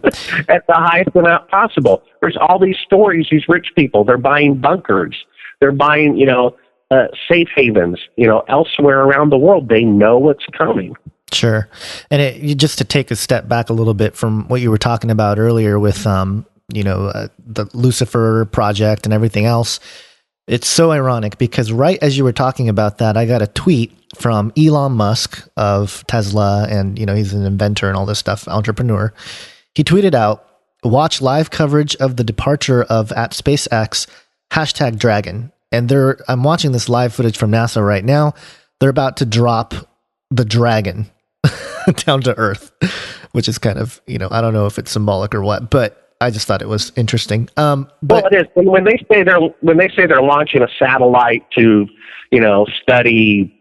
At the highest amount possible. There's all these stories, these rich people, they're buying bunkers. They're buying, safe havens, elsewhere around the world. They know what's coming. Sure. And just to take a step back a little bit from what you were talking about earlier with, the Lucifer project and everything else, it's so ironic because right as you were talking about that, I got a tweet from Elon Musk of Tesla, and he's an inventor and all this stuff, entrepreneur. He tweeted out, "Watch live coverage of the departure of at SpaceX #Dragon." And I'm watching this live footage from NASA right now. They're about to drop the Dragon down to Earth, which is kind of, I don't know if it's symbolic or what, but I just thought it was interesting. Well, it is. When they say they're launching a satellite to, study,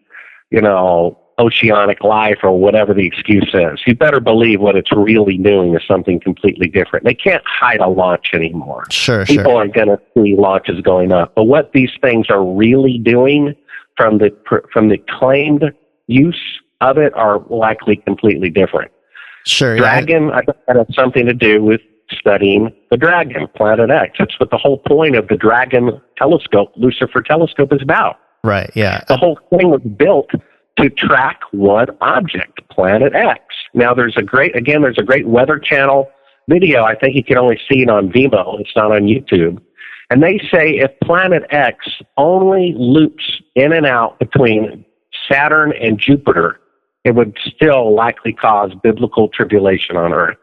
oceanic life or whatever the excuse is, you better believe what it's really doing is something completely different. They can't hide a launch anymore. People are going to see launches going up. But what these things are really doing from the claimed use of it are likely completely different. Dragon, I think that has something to do with studying the dragon, Planet X. That's what the whole point of the Dragon telescope, Lucifer telescope, is about. Right, yeah. The whole thing was built to track one object, Planet X. Now, there's a great Weather Channel video. I think you can only see it on Vimeo. It's not on YouTube. And they say if Planet X only loops in and out between Saturn and Jupiter, it would still likely cause biblical tribulation on Earth.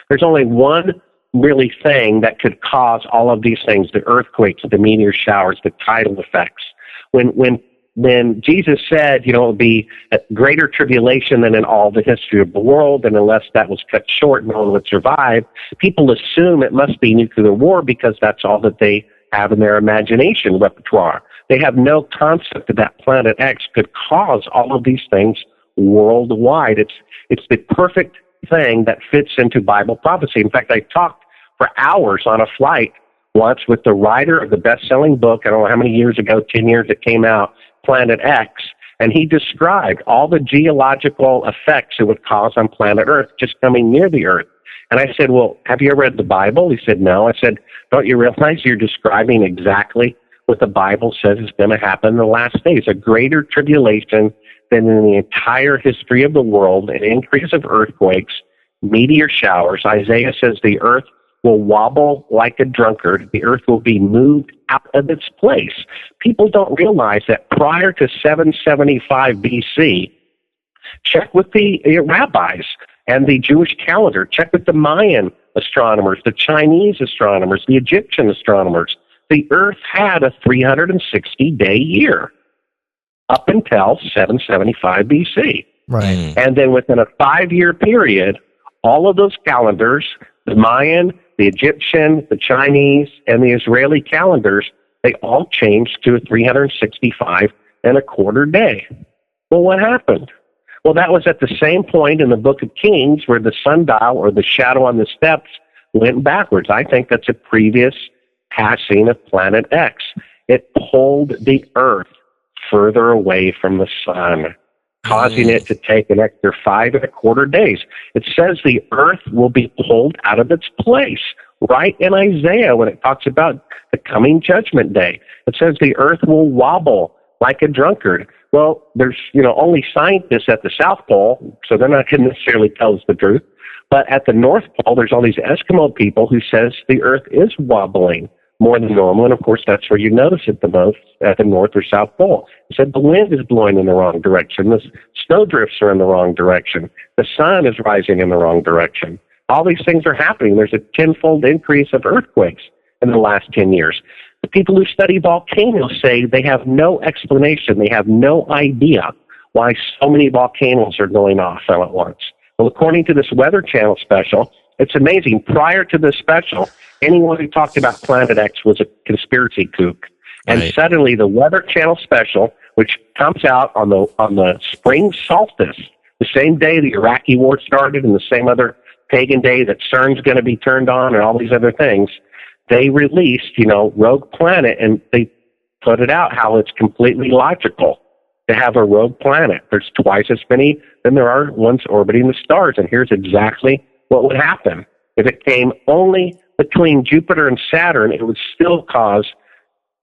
There's only one really thing that could cause all of these things, the earthquakes, the meteor showers, the tidal effects. When Jesus said, it would be a greater tribulation than in all the history of the world, and unless that was cut short, no one would survive, people assume it must be nuclear war because that's all that they have in their imagination repertoire. They have no concept that Planet X could cause all of these things worldwide. It's the perfect thing that fits into Bible prophecy. In fact, I talked for hours on a flight once with the writer of the best-selling book, I don't know how many years ago, 10 years it came out, Planet X, and he described all the geological effects it would cause on planet Earth just coming near the Earth. And I said, well, have you ever read the Bible? He said, no. I said, don't you realize you're describing exactly what the Bible says is going to happen in the last days? A greater tribulation than in the entire history of the world, an increase of earthquakes, meteor showers. Isaiah says the earth will wobble like a drunkard. The earth will be moved out of its place. People don't realize that prior to 775 BC, check with the rabbis and the Jewish calendar, check with the Mayan astronomers, the Chinese astronomers, the Egyptian astronomers. The earth had a 360-day year up until 775 BC. Right. And then within a 5-year period, all of those calendars, the Mayan, the Egyptian, the Chinese, and the Israeli calendars, they all changed to a 365.25 day. Well, what happened? Well, that was at the same point in the Book of Kings where the sundial or the shadow on the steps went backwards. I think that's a previous passing of Planet X. It pulled the Earth further away from the sun, causing it to take an extra 5.25 days. It says the earth will be pulled out of its place, right in Isaiah when it talks about the coming judgment day. It says the earth will wobble like a drunkard. Well, there's only scientists at the South Pole, so they're not going to necessarily tell us the truth. But at the North Pole, there's all these Eskimo people who says the earth is wobbling more than normal, and of course that's where you notice it the most, at the North or South Pole. It said the wind is blowing in the wrong direction, the snow drifts are in the wrong direction, the sun is rising in the wrong direction. All these things are happening. There's a tenfold increase of earthquakes in the last 10 years. The people who study volcanoes say they have no explanation, they have no idea why so many volcanoes are going off all at once. Well, according to this Weather Channel special, it's amazing. Prior to this special, anyone who talked about Planet X was a conspiracy kook. And suddenly the Weather Channel special, which comes out on the spring solstice, the same day the Iraqi war started and the same other pagan day that CERN's going to be turned on and all these other things, they released, Rogue Planet, and they put it out how it's completely logical to have a rogue planet. There's twice as many than there are ones orbiting the stars, and here's exactly what would happen. If it came only between Jupiter and Saturn, it would still cause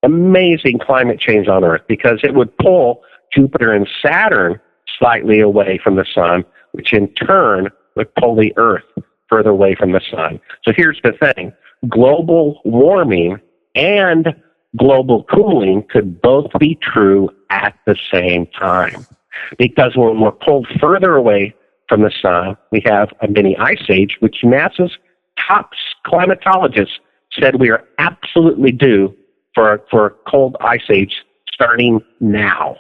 amazing climate change on Earth because it would pull Jupiter and Saturn slightly away from the sun, which in turn would pull the Earth further away from the sun. So here's the thing. Global warming and global cooling could both be true at the same time. Because when we're pulled further away from the sun, we have a mini ice age, which NASA's top climatologists said we are absolutely due for a cold ice age starting now.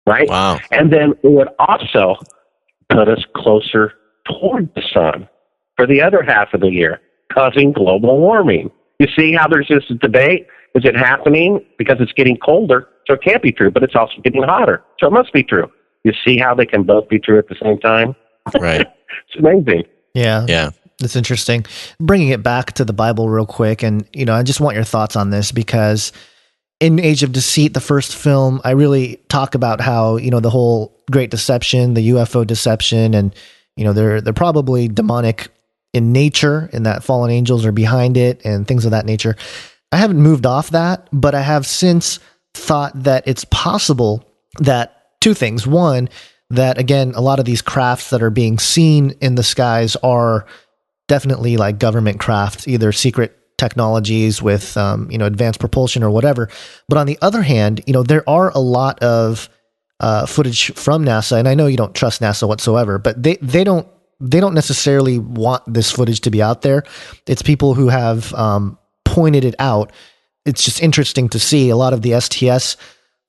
Right? Wow. And then it would also put us closer toward the sun for the other half of the year. causing global warming. You see how there's this debate? Is it happening because it's getting colder? So it can't be true, but it's also getting hotter. So it must be true. You see how they can both be true at the same time? Right. It's amazing. Yeah. Yeah. That's interesting. Bringing it back to the Bible real quick, and I just want your thoughts on this, because in Age of Deceit, the first film, I really talk about how, the whole Great Deception, the UFO deception, and they're probably demonic in nature, and that fallen angels are behind it and things of that nature. I haven't moved off that, but I have since thought that it's possible that two things. One, that again, a lot of these crafts that are being seen in the skies are definitely like government crafts, either secret technologies with, advanced propulsion or whatever. But on the other hand, there are a lot of footage from NASA, and I know you don't trust NASA whatsoever, but they don't necessarily want this footage to be out there. It's people who have pointed it out. It's just interesting to see a lot of the STS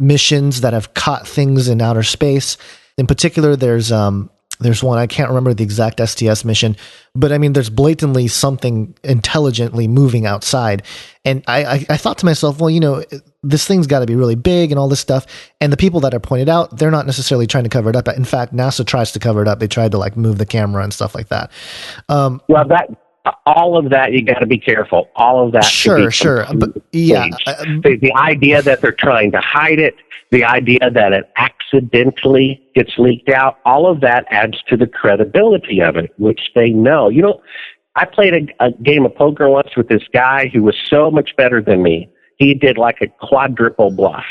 missions that have caught things in outer space. In particular, there's one, I can't remember the exact STS mission, but I mean, there's blatantly something intelligently moving outside. And I thought to myself, well, this thing's got to be really big and all this stuff. And the people that are pointed out, they're not necessarily trying to cover it up. In fact, NASA tries to cover it up. They tried to move the camera and stuff like that. All of that, you got to be careful. All of that. Sure. But yeah. The idea that they're trying to hide it, the idea that it accidentally gets leaked out, all of that adds to the credibility of it, which they know. I played a game of poker once with this guy who was so much better than me. He did like a quadruple bluff.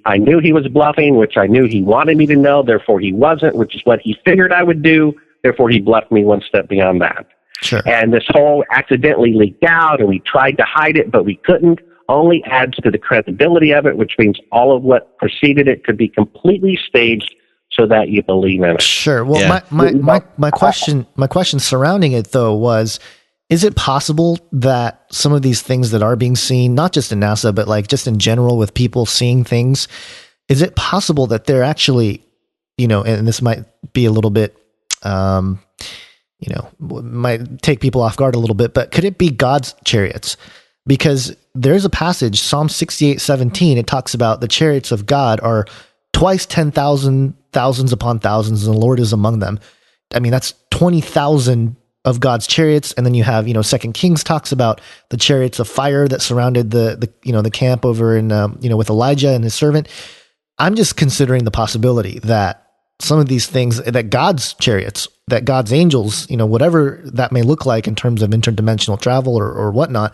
I knew he was bluffing, which I knew he wanted me to know, therefore he wasn't, which is what he figured I would do, therefore he bluffed me one step beyond that. Sure. And this whole accidentally leaked out, and we tried to hide it, but we couldn't, only adds to the credibility of it, which means all of what preceded it could be completely staged so that you believe in it. Sure. Well, my question surrounding it though was, is it possible that some of these things that are being seen, not just in NASA, but just in general with people seeing things, is it possible that they're actually, and this might be a little bit, might take people off guard a little bit, but could it be God's chariots? Because there's a passage, Psalm 68:17, it talks about the chariots of God are twice 10,000, thousands upon thousands, and the Lord is among them. I mean, that's 20,000 of God's chariots. And then you have, 2 Kings talks about the chariots of fire that surrounded the camp over in, with Elijah and his servant. I'm just considering the possibility that some of these things, that God's chariots, that God's angels, whatever that may look like in terms of interdimensional travel or whatnot,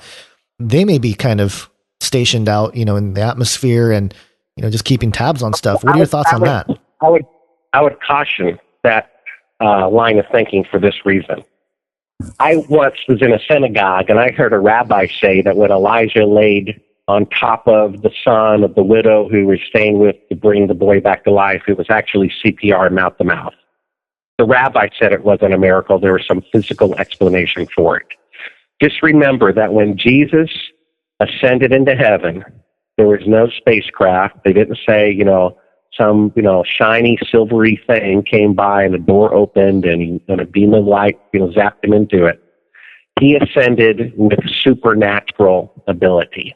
they may be kind of stationed out, in the atmosphere and, just keeping tabs on stuff. What are your thoughts on that? I would caution that line of thinking for this reason. I once was in a synagogue and I heard a rabbi say that when Elijah laid on top of the son of the widow who was staying with to bring the boy back to life, it was actually CPR mouth to mouth. The rabbi said it wasn't a miracle. There was some physical explanation for it. Just remember that when Jesus ascended into heaven, there was no spacecraft. They didn't say, some, shiny, silvery thing came by and the door opened and a beam of light, zapped him into it. He ascended with supernatural ability.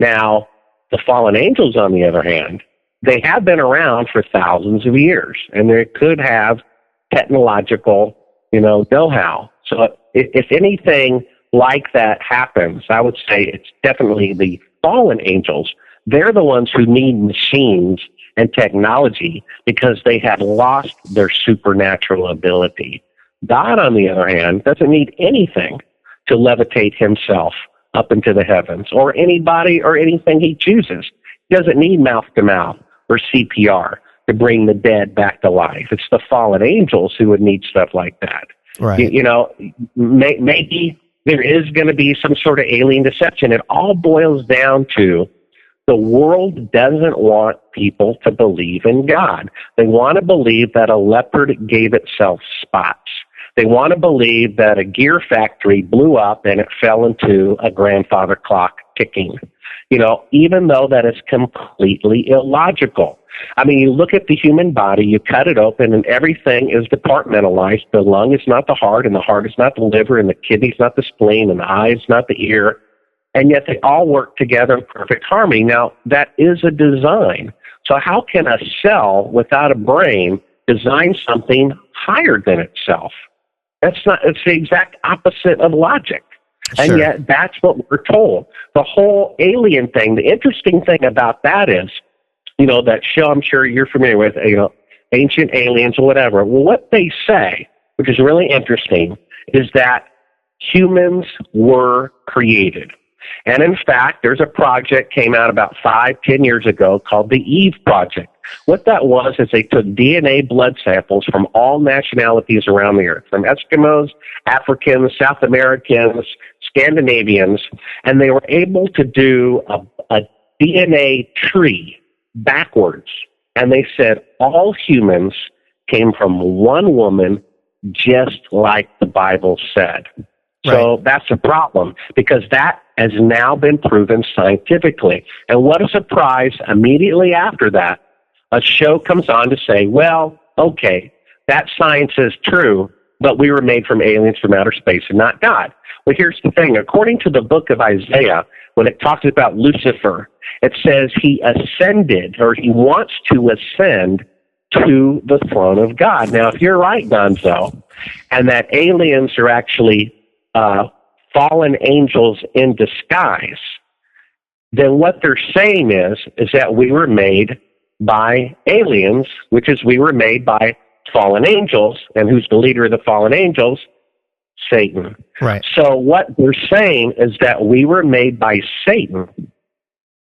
Now, the fallen angels, on the other hand, they have been around for thousands of years, and they could have technological, know-how. So if anything like that happens, I would say it's definitely the fallen angels. They're the ones who need machines and technology because they have lost their supernatural ability. God, on the other hand, doesn't need anything to levitate himself up into the heavens, or anybody or anything he chooses. He doesn't need mouth-to-mouth or CPR to bring the dead back to life. It's the fallen angels who would need stuff like that. Right. Maybe there is going to be some sort of alien deception. It all boils down to the world doesn't want people to believe in God. They want to believe that a leopard gave itself spots. They want to believe that a gear factory blew up and it fell into a grandfather clock ticking. even though that is completely illogical. I mean, you look at the human body, you cut it open, and everything is departmentalized. The lung is not the heart, and the heart is not the liver, and the kidney is not the spleen, and the eye is not the ear, and yet they all work together in perfect harmony. Now, that is a design. So how can a cell without a brain design something higher than itself? It's the exact opposite of logic. Sure. And yet that's what we're told. The whole alien thing, the interesting thing about that is, that show I'm sure you're familiar with, Ancient Aliens or whatever. Well, what they say, which is really interesting, is that humans were created. And in fact, there's a project came out about 5-10 years ago called the Eve Project. What that was is they took DNA blood samples from all nationalities around the earth, from Eskimos, Africans, South Americans, Scandinavians, and they were able to do a DNA tree backwards. And they said all humans came from one woman, just like the Bible said. So that's a problem, because that has now been proven scientifically. And what a surprise, immediately after that, a show comes on to say, well, okay, that science is true, but we were made from aliens from outer space and not God. Well, here's the thing. According to the book of Isaiah, when it talks about Lucifer, it says he ascended, or he wants to ascend to the throne of God. Now, if you're right, Gonzo, and that aliens are actually fallen angels in disguise, then what they're saying is that we were made by aliens, which is we were made by fallen angels, and who's the leader of the fallen angels? Satan. Right. So what they're saying is that we were made by Satan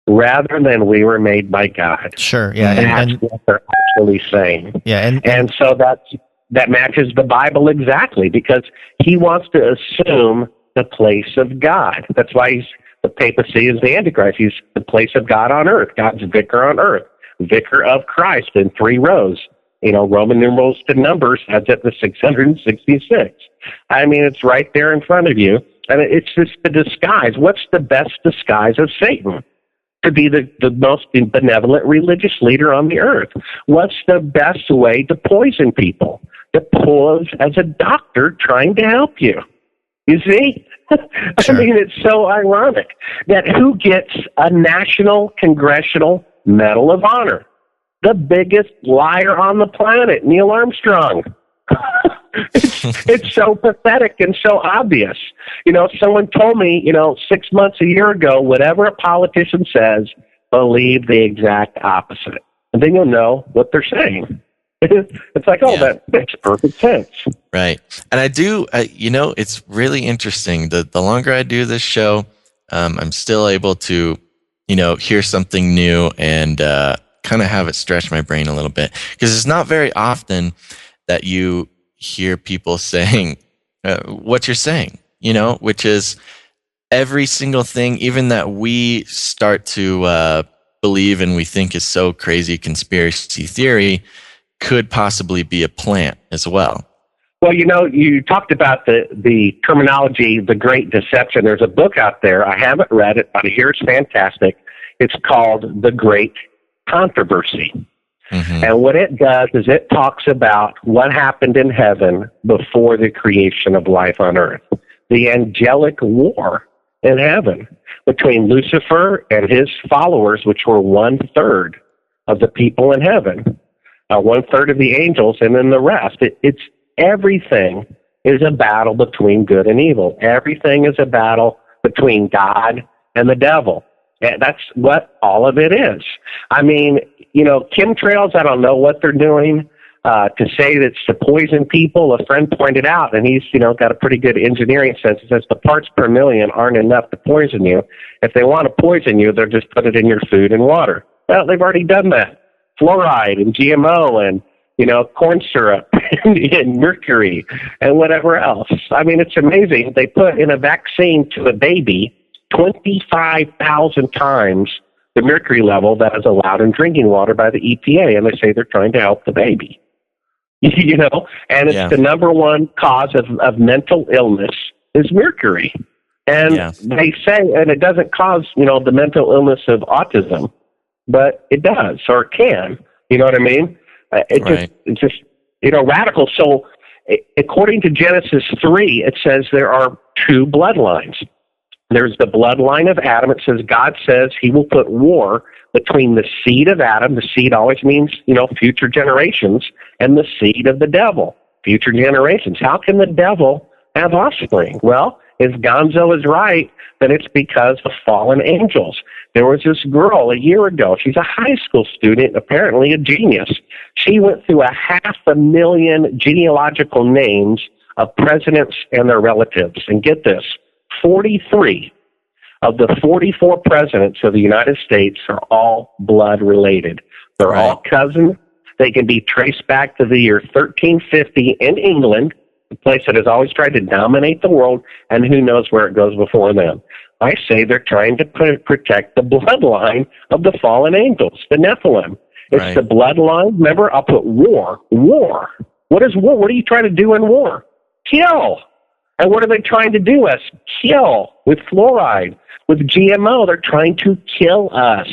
rather than we were made by God. Sure, yeah. And that's what they're actually saying. Yeah, and so that matches the Bible exactly, because he wants to assume the place of God. That's why the papacy is the Antichrist. He's the place of God on earth, God's vicar on earth, vicar of Christ in 3 rows. Roman numerals to numbers adds up to 666. I mean, it's right there in front of you. And it's just the disguise. What's the best disguise of Satan? To be the most benevolent religious leader on the earth. What's the best way to poison people? To pose as a doctor trying to help you. You see? Sure. I mean, it's so ironic that who gets a National Congressional Medal of Honor? The biggest liar on the planet, Neil Armstrong. It's so pathetic and so obvious. Someone told me, 6 months, a year ago, whatever a politician says, believe the exact opposite. And then you'll know what they're saying. It's like, that makes perfect sense. Right. And I do, it's really interesting. The longer I do this show, I'm still able to, hear something new and kind of have it stretch my brain a little bit. Because it's not very often that you hear people saying what you're saying, which is every single thing, even that we start to believe and we think is so crazy conspiracy theory, could possibly be a plant as well. Well, you talked about the terminology, the Great Deception. There's a book out there. I haven't read it, but I hear it's fantastic. It's called The Great Controversy. Mm-hmm. And what it does is it talks about what happened in heaven before the creation of life on earth. The angelic war in heaven between Lucifer and his followers, which were 1/3 of the people in heaven. 1/3 of the angels, and then the rest. It's everything is a battle between good and evil. Everything is a battle between God and the devil. And that's what all of it is. I mean, chemtrails, I don't know what they're doing. To say that it's to poison people, a friend pointed out, and he's, got a pretty good engineering sense. He says the parts per million aren't enough to poison you. If they want to poison you, they'll just put it in your food and water. Well, they've already done that. Fluoride and GMO and, corn syrup and mercury and whatever else. I mean, it's amazing. They put in a vaccine to a baby 25,000 times the mercury level that is allowed in drinking water by the EPA, and they say they're trying to help the baby. And it's the number one cause of mental illness is mercury. And they say, and it doesn't cause, the mental illness of autism, but it does, or it can. You know what I mean? It's just radical. So according to Genesis 3, it says there are two bloodlines. There's the bloodline of Adam. It says God says he will put war between the seed of Adam. The seed always means, future generations, and the seed of the devil, future generations. How can the devil have offspring? Well, if Gonzo is right, then it's because of fallen angels. There was this girl a year ago. She's a high school student, apparently a genius. She went through 500,000 genealogical names of presidents and their relatives. And get this, 43 of the 44 presidents of the United States are all blood related. They're all cousins. They can be traced back to the year 1350 in England, a place that has always tried to dominate the world, and who knows where it goes before them. I say they're trying to protect the bloodline of the fallen angels, the Nephilim. It's the bloodline. Remember, I'll put war. War. What is war? What are you trying to do in war? Kill. And what are they trying to do us? Kill. With fluoride, with GMO, they're trying to kill us.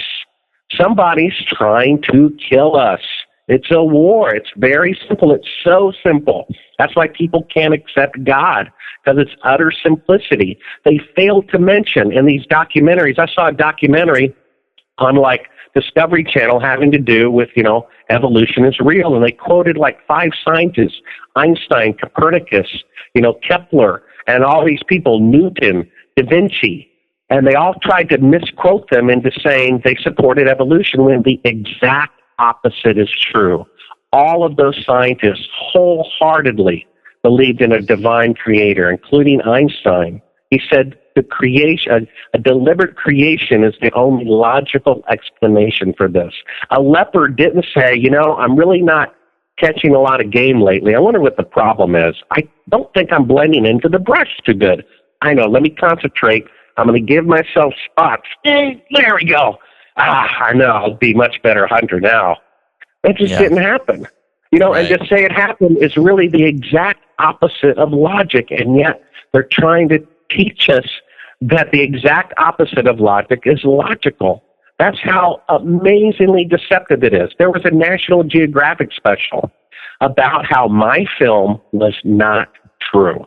Somebody's trying to kill us. It's a war. It's very simple. It's so simple. That's why people can't accept God, because it's utter simplicity. They fail to mention in these documentaries. I saw a documentary on Discovery Channel having to do with, evolution is real. And they quoted 5 scientists, Einstein, Copernicus, Kepler, and all these people, Newton, Da Vinci. And they all tried to misquote them into saying they supported evolution when the exact opposite is true. All of those scientists wholeheartedly believed in a divine creator, including Einstein. He said the creation, a deliberate creation, is the only logical explanation for this. A leopard didn't say, I'm really not catching a lot of game lately. I wonder what the problem is. I don't think I'm blending into the brush too good. I know, let me concentrate. I'm going to give myself spots. Hey, there we go. I know, I'll be a much better hunter now. It just didn't happen. And to say it happened is really the exact opposite of logic, and yet they're trying to teach us that the exact opposite of logic is logical. That's how amazingly deceptive it is. There was a National Geographic special about how my film was not true.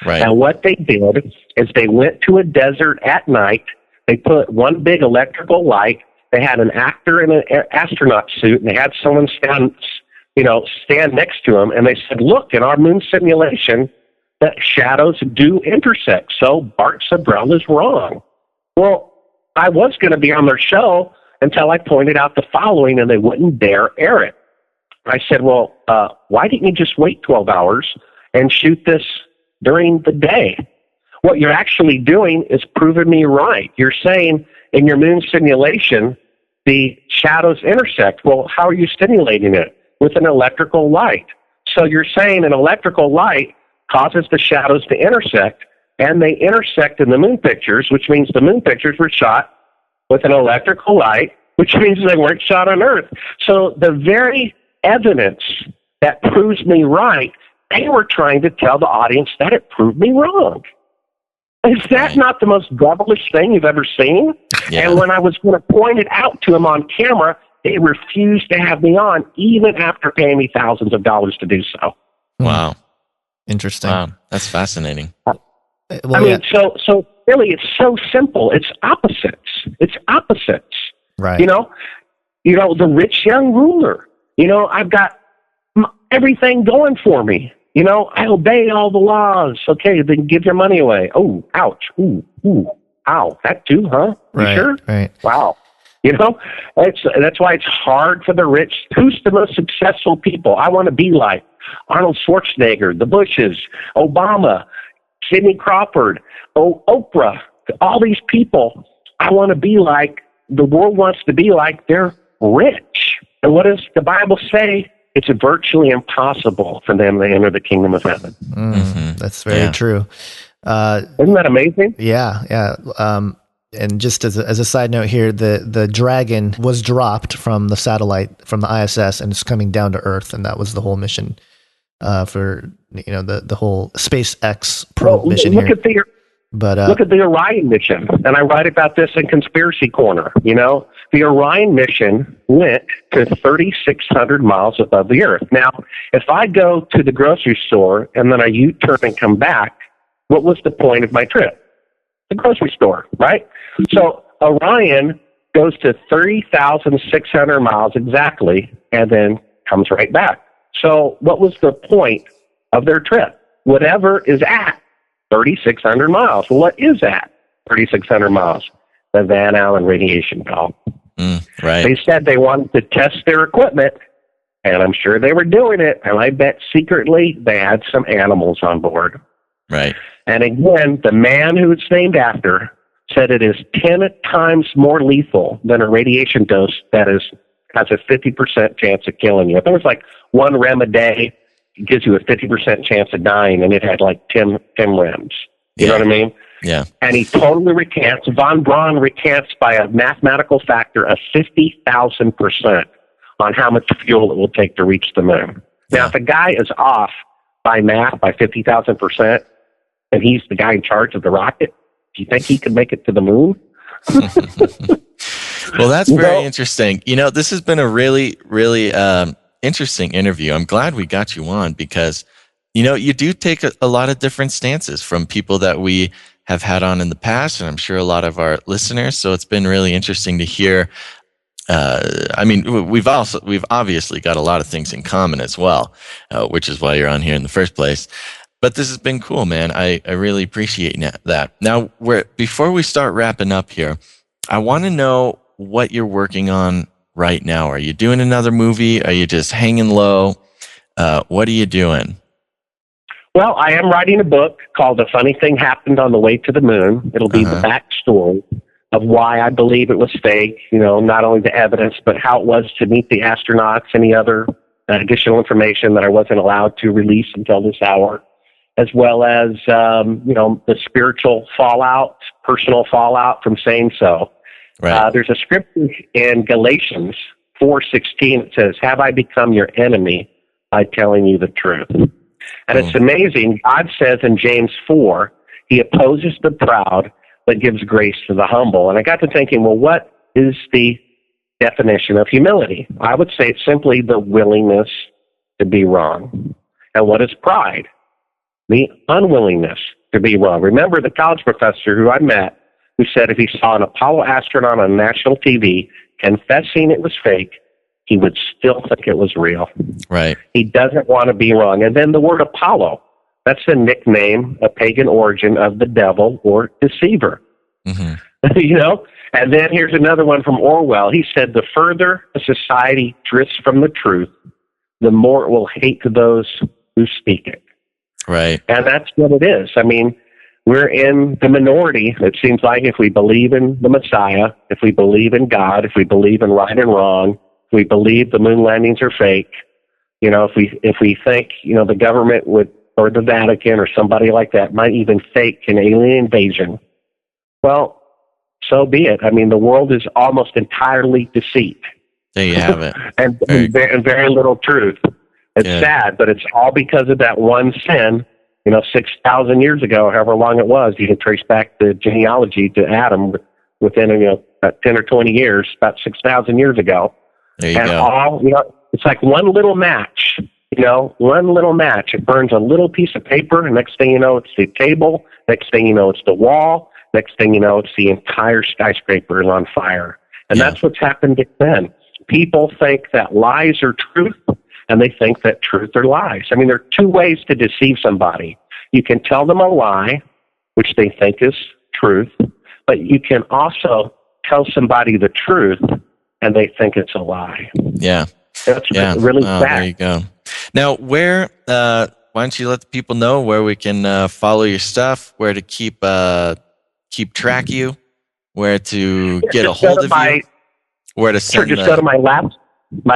Right. And what they did is they went to a desert at night. They put one big electrical light. They had an actor in an astronaut suit, and they had someone stand next to him, and they said, look, in our moon simulation, that shadows do intersect, so Bart Sibrel is wrong. Well, I was going to be on their show until I pointed out the following, and they wouldn't dare air it. I said, well, why didn't you just wait 12 hours and shoot this during the day? What you're actually doing is proving me right. You're saying in your moon simulation, the shadows intersect. Well, how are you stimulating it? With an electrical light. So you're saying an electrical light causes the shadows to intersect, and they intersect in the moon pictures, which means the moon pictures were shot with an electrical light, which means they weren't shot on Earth. So the very evidence that proves me right, they were trying to tell the audience that it proved me wrong. Is that not the most devilish thing you've ever seen? Yeah. And when I was going to point it out to them on camera, they refused to have me on, even after paying me thousands of dollars to do so. Wow. Interesting. Wow. That's fascinating. Well, so really, it's so simple. It's opposites. It's opposites. Right. The rich young ruler. I've got everything going for me. I obey all the laws. Okay, then give your money away. Oh, ouch. Ooh, ow. That too, huh? Right, you sure? Right. Wow. That's why it's hard for the rich. Who's the most successful people? I want to be like Arnold Schwarzenegger, the Bushes, Obama, Sidney Crawford, Oprah, all these people. I want to be like, the world wants to be like, they're rich. And what does the Bible say? It's virtually impossible for them to enter the kingdom of heaven. That's very true. Isn't that amazing? Yeah. And just as a side note here, the Dragon was dropped from the satellite, from the ISS, and it's coming down to Earth, and that was the whole mission for the whole SpaceX probe mission look here. At But look at the Orion mission, and I write about this in Conspiracy Corner. You know, the Orion mission went to 3,600 miles above the Earth. Now, if I go to the grocery store and then I U-turn and come back, what was the point of my trip? The grocery store, right? So Orion goes to 30,600 miles exactly, and then comes right back. So what was the point of their trip? Whatever is at 3,600 miles. Well, what is that 3,600 miles? The Van Allen radiation belt. Right. They said they wanted to test their equipment, and I'm sure they were doing it, and I bet secretly they had some animals on board. Right. And again, the man who it's named after said it is 10 times more lethal than a radiation dose that has a 50% chance of killing you. If there was like 1 rem a day, it gives you a 50% chance of dying, and it had like 10 rems. You know what I mean? Yeah. And he totally recants. Von Braun recants by a mathematical factor of 50,000% on how much fuel it will take to reach the moon. Now, if a guy is off by math by 50,000%, and he's the guy in charge of the rocket, do you think he could make it to the moon? Well, that's very interesting. You know, this has been a really, really interesting interview. I'm glad we got you on because, you know, you do take a lot of different stances from people that we have had on in the past, and I'm sure a lot of our listeners. So it's been really interesting to hear. I mean, we've obviously got a lot of things in common as well, which is why you're on here in the first place. But this has been cool, man. I really appreciate that. Now, before we start wrapping up here, I want to know what you're working on right now. Are you doing another movie? Are you just hanging low? What are you doing? Well, I am writing a book called A Funny Thing Happened on the Way to the Moon. It'll be the backstory of why I believe it was fake, you know, not only the evidence, but how it was to meet the astronauts, any other additional information that I wasn't allowed to release until this hour, as well as, you know, the spiritual fallout, personal fallout from saying so. Right. There's a scripture in Galatians 4:16 that says, "Have I become your enemy by telling you the truth?" And it's amazing. God says in James 4, he opposes the proud, but gives grace to the humble. And I got to thinking, well, what is the definition of humility? I would say it's simply the willingness to be wrong. And what is pride? The unwillingness to be wrong. Remember the college professor who I met who said if he saw an Apollo astronaut on national TV confessing it was fake, he would still think it was real. Right. He doesn't want to be wrong. And then the word Apollo, that's a nickname, a pagan origin of the devil or deceiver. Mm-hmm. You know? And then here's another one from Orwell. He said, the further a society drifts from the truth, the more it will hate those who speak it. Right. And that's what it is. I mean, we're in the minority, it seems like, if we believe in the Messiah, if we believe in God, if we believe in right and wrong, if we believe the moon landings are fake, you know, if we think, you know, the government would, or the Vatican or somebody like that might even fake an alien invasion, well, so be it. I mean, the world is almost entirely deceit. There you have it. and very little truth. It's sad, but it's all because of that one sin, you know, 6,000 years ago, however long it was. You can trace back the genealogy to Adam within, you know, 10 or 20 years, about 6,000 years ago. There you go. All, you know, it's like one little match, you know, one little match. It burns a little piece of paper, and next thing you know, it's the table. Next thing you know, it's the wall. Next thing you know, it's the entire skyscraper is on fire. And that's what's happened then. People think that lies are truth, and they think that truth are lies. I mean, there are two ways to deceive somebody. You can tell them a lie, which they think is truth, but you can also tell somebody the truth, and they think it's a lie. Yeah. That's really sad. There you go. Now, why don't you let the people know where we can follow your stuff, where to keep track of you, where to get a hold of you, where to send just go to my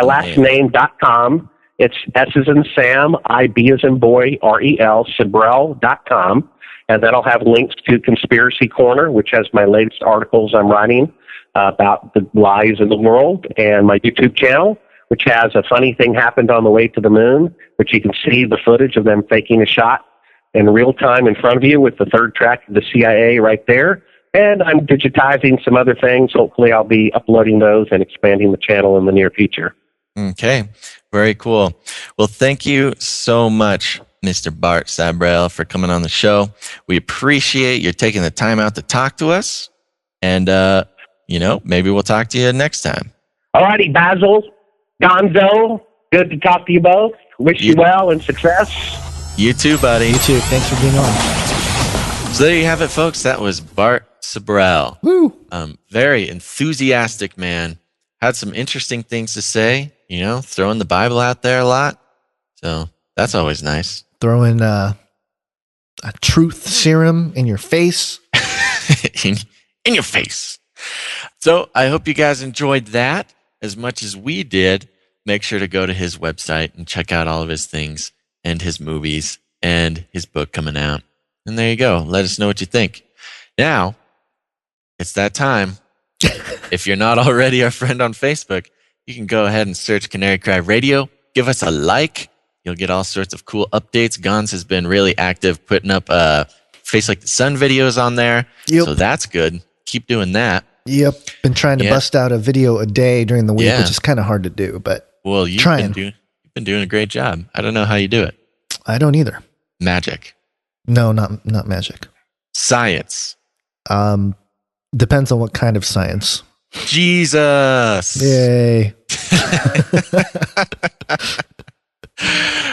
last name.com. It's S as in Sam, I-B as in boy, R-E-L, Sibrel.com. And then I'll have links to Conspiracy Corner, which has my latest articles I'm writing about the lies in the world, and my YouTube channel, which has A Funny Thing Happened on the Way to the Moon, which you can see the footage of them faking a shot in real time in front of you with the third track of the CIA right there. And I'm digitizing some other things. Hopefully I'll be uploading those and expanding the channel in the near future. Okay, very cool. Well, thank you so much, Mr. Bart Sibrel, for coming on the show. We appreciate you taking the time out to talk to us. And, maybe we'll talk to you next time. All righty, Basil, Gonzo, good to talk to you both. Wish you well and success. You too, buddy. You too. Thanks for being on. So there you have it, folks. That was Bart Sibrel. Woo! Very enthusiastic man. Had some interesting things to say, throwing the Bible out there a lot. So that's always nice. Throwing a truth serum in your face. in your face. So I hope you guys enjoyed that as much as we did. Make sure to go to his website and check out all of his things and his movies and his book coming out. And there you go. Let us know what you think. Now, it's that time. If you're not already our friend on Facebook, you can go ahead and search Canary Cry Radio. Give us a like. You'll get all sorts of cool updates. Gonz has been really active putting up Face Like the Sun videos on there. Yep. So that's good. Keep doing that. Yep. Been trying to bust out a video a day during the week, which is kind of hard to do, but well, you've been doing a great job. I don't know how you do it. I don't either. Magic. No, not magic. Science. Depends on what kind of science. Jesus. Yay.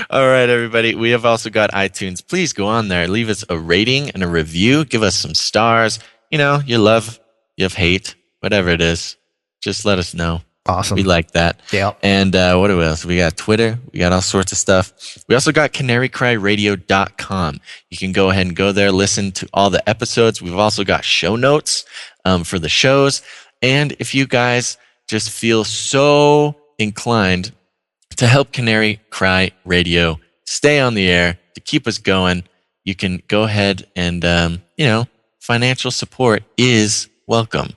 All right, everybody. We have also got iTunes. Please go on there. Leave us a rating and a review. Give us some stars. You love, you have hate, whatever it is. Just let us know. Awesome. We like that. Yeah. And what else? We got Twitter. We got all sorts of stuff. We also got canarycryradio.com. You can go ahead and go there, listen to all the episodes. We've also got show notes for the shows. And if you guys just feel so inclined to help Canary Cry Radio stay on the air, to keep us going, you can go ahead and, financial support is welcome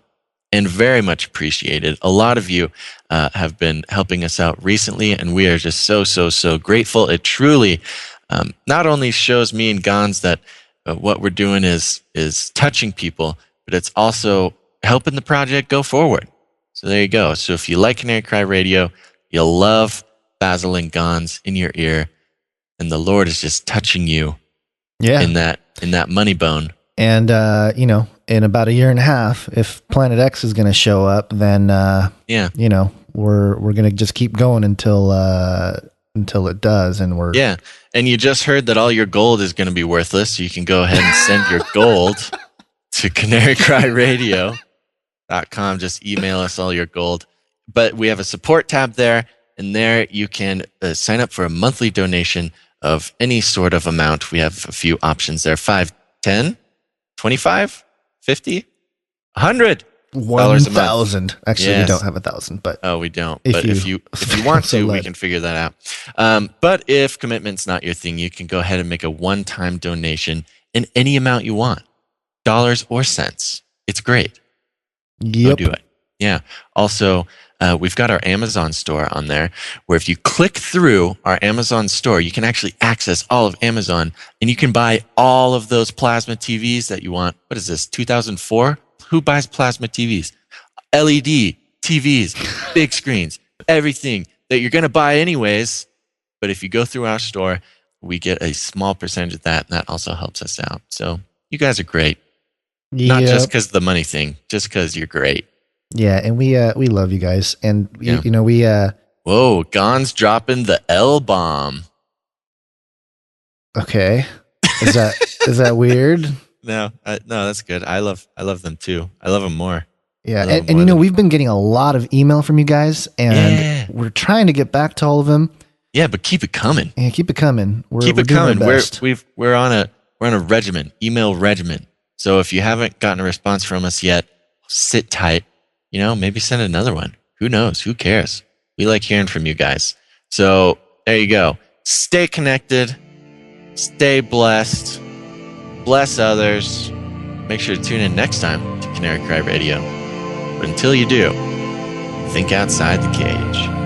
and very much appreciated. A lot of you have been helping us out recently, and we are just so grateful. It truly not only shows me and Gonz that what we're doing is touching people, but it's also helping the project go forward. So there you go. So if you like Canary Cry Radio, you'll love Basil and Gonz in your ear, and the Lord is just touching you in that money bone. And, in about a year and a half, if Planet X is going to show up, then, we're going to just keep going until it does. And and you just heard that all your gold is going to be worthless. So you can go ahead and send your gold to canarycryradio.com. Just email us all your gold. But we have a support tab there, and there you can sign up for a monthly donation of any sort of amount. We have a few options there: $5, $10, $25, $50, $100, $1,000. Actually, we don't have 1,000, but we don't. If you want to, we can figure that out. But if commitment's not your thing, you can go ahead and make a one-time donation in any amount you want, dollars or cents. It's great. Yep. Go do it. Yeah. Also, we've got our Amazon store on there, where if you click through our Amazon store, you can actually access all of Amazon, and you can buy all of those plasma TVs that you want. What is this, 2004? Who buys plasma TVs? LED TVs, big screens, everything that you're going to buy anyways. But if you go through our store, we get a small percentage of that, and that also helps us out. So you guys are great. Not just because of the money thing, just because you're great. Yeah, and we love you guys, and we Whoa, Gonz dropping the L bomb. Okay, is that weird? No, that's good. I love them too. I love them more. Yeah, and we've been getting a lot of email from you guys, and we're trying to get back to all of them. Yeah, but keep it coming. Yeah, keep it coming. Keep it coming. We're on a regimen, email regimen. So if you haven't gotten a response from us yet, sit tight. Maybe send another one. Who knows? Who cares? We like hearing from you guys. So there you go. Stay connected. Stay blessed. Bless others. Make sure to tune in next time to Canary Cry Radio. But until you do, think outside the cage.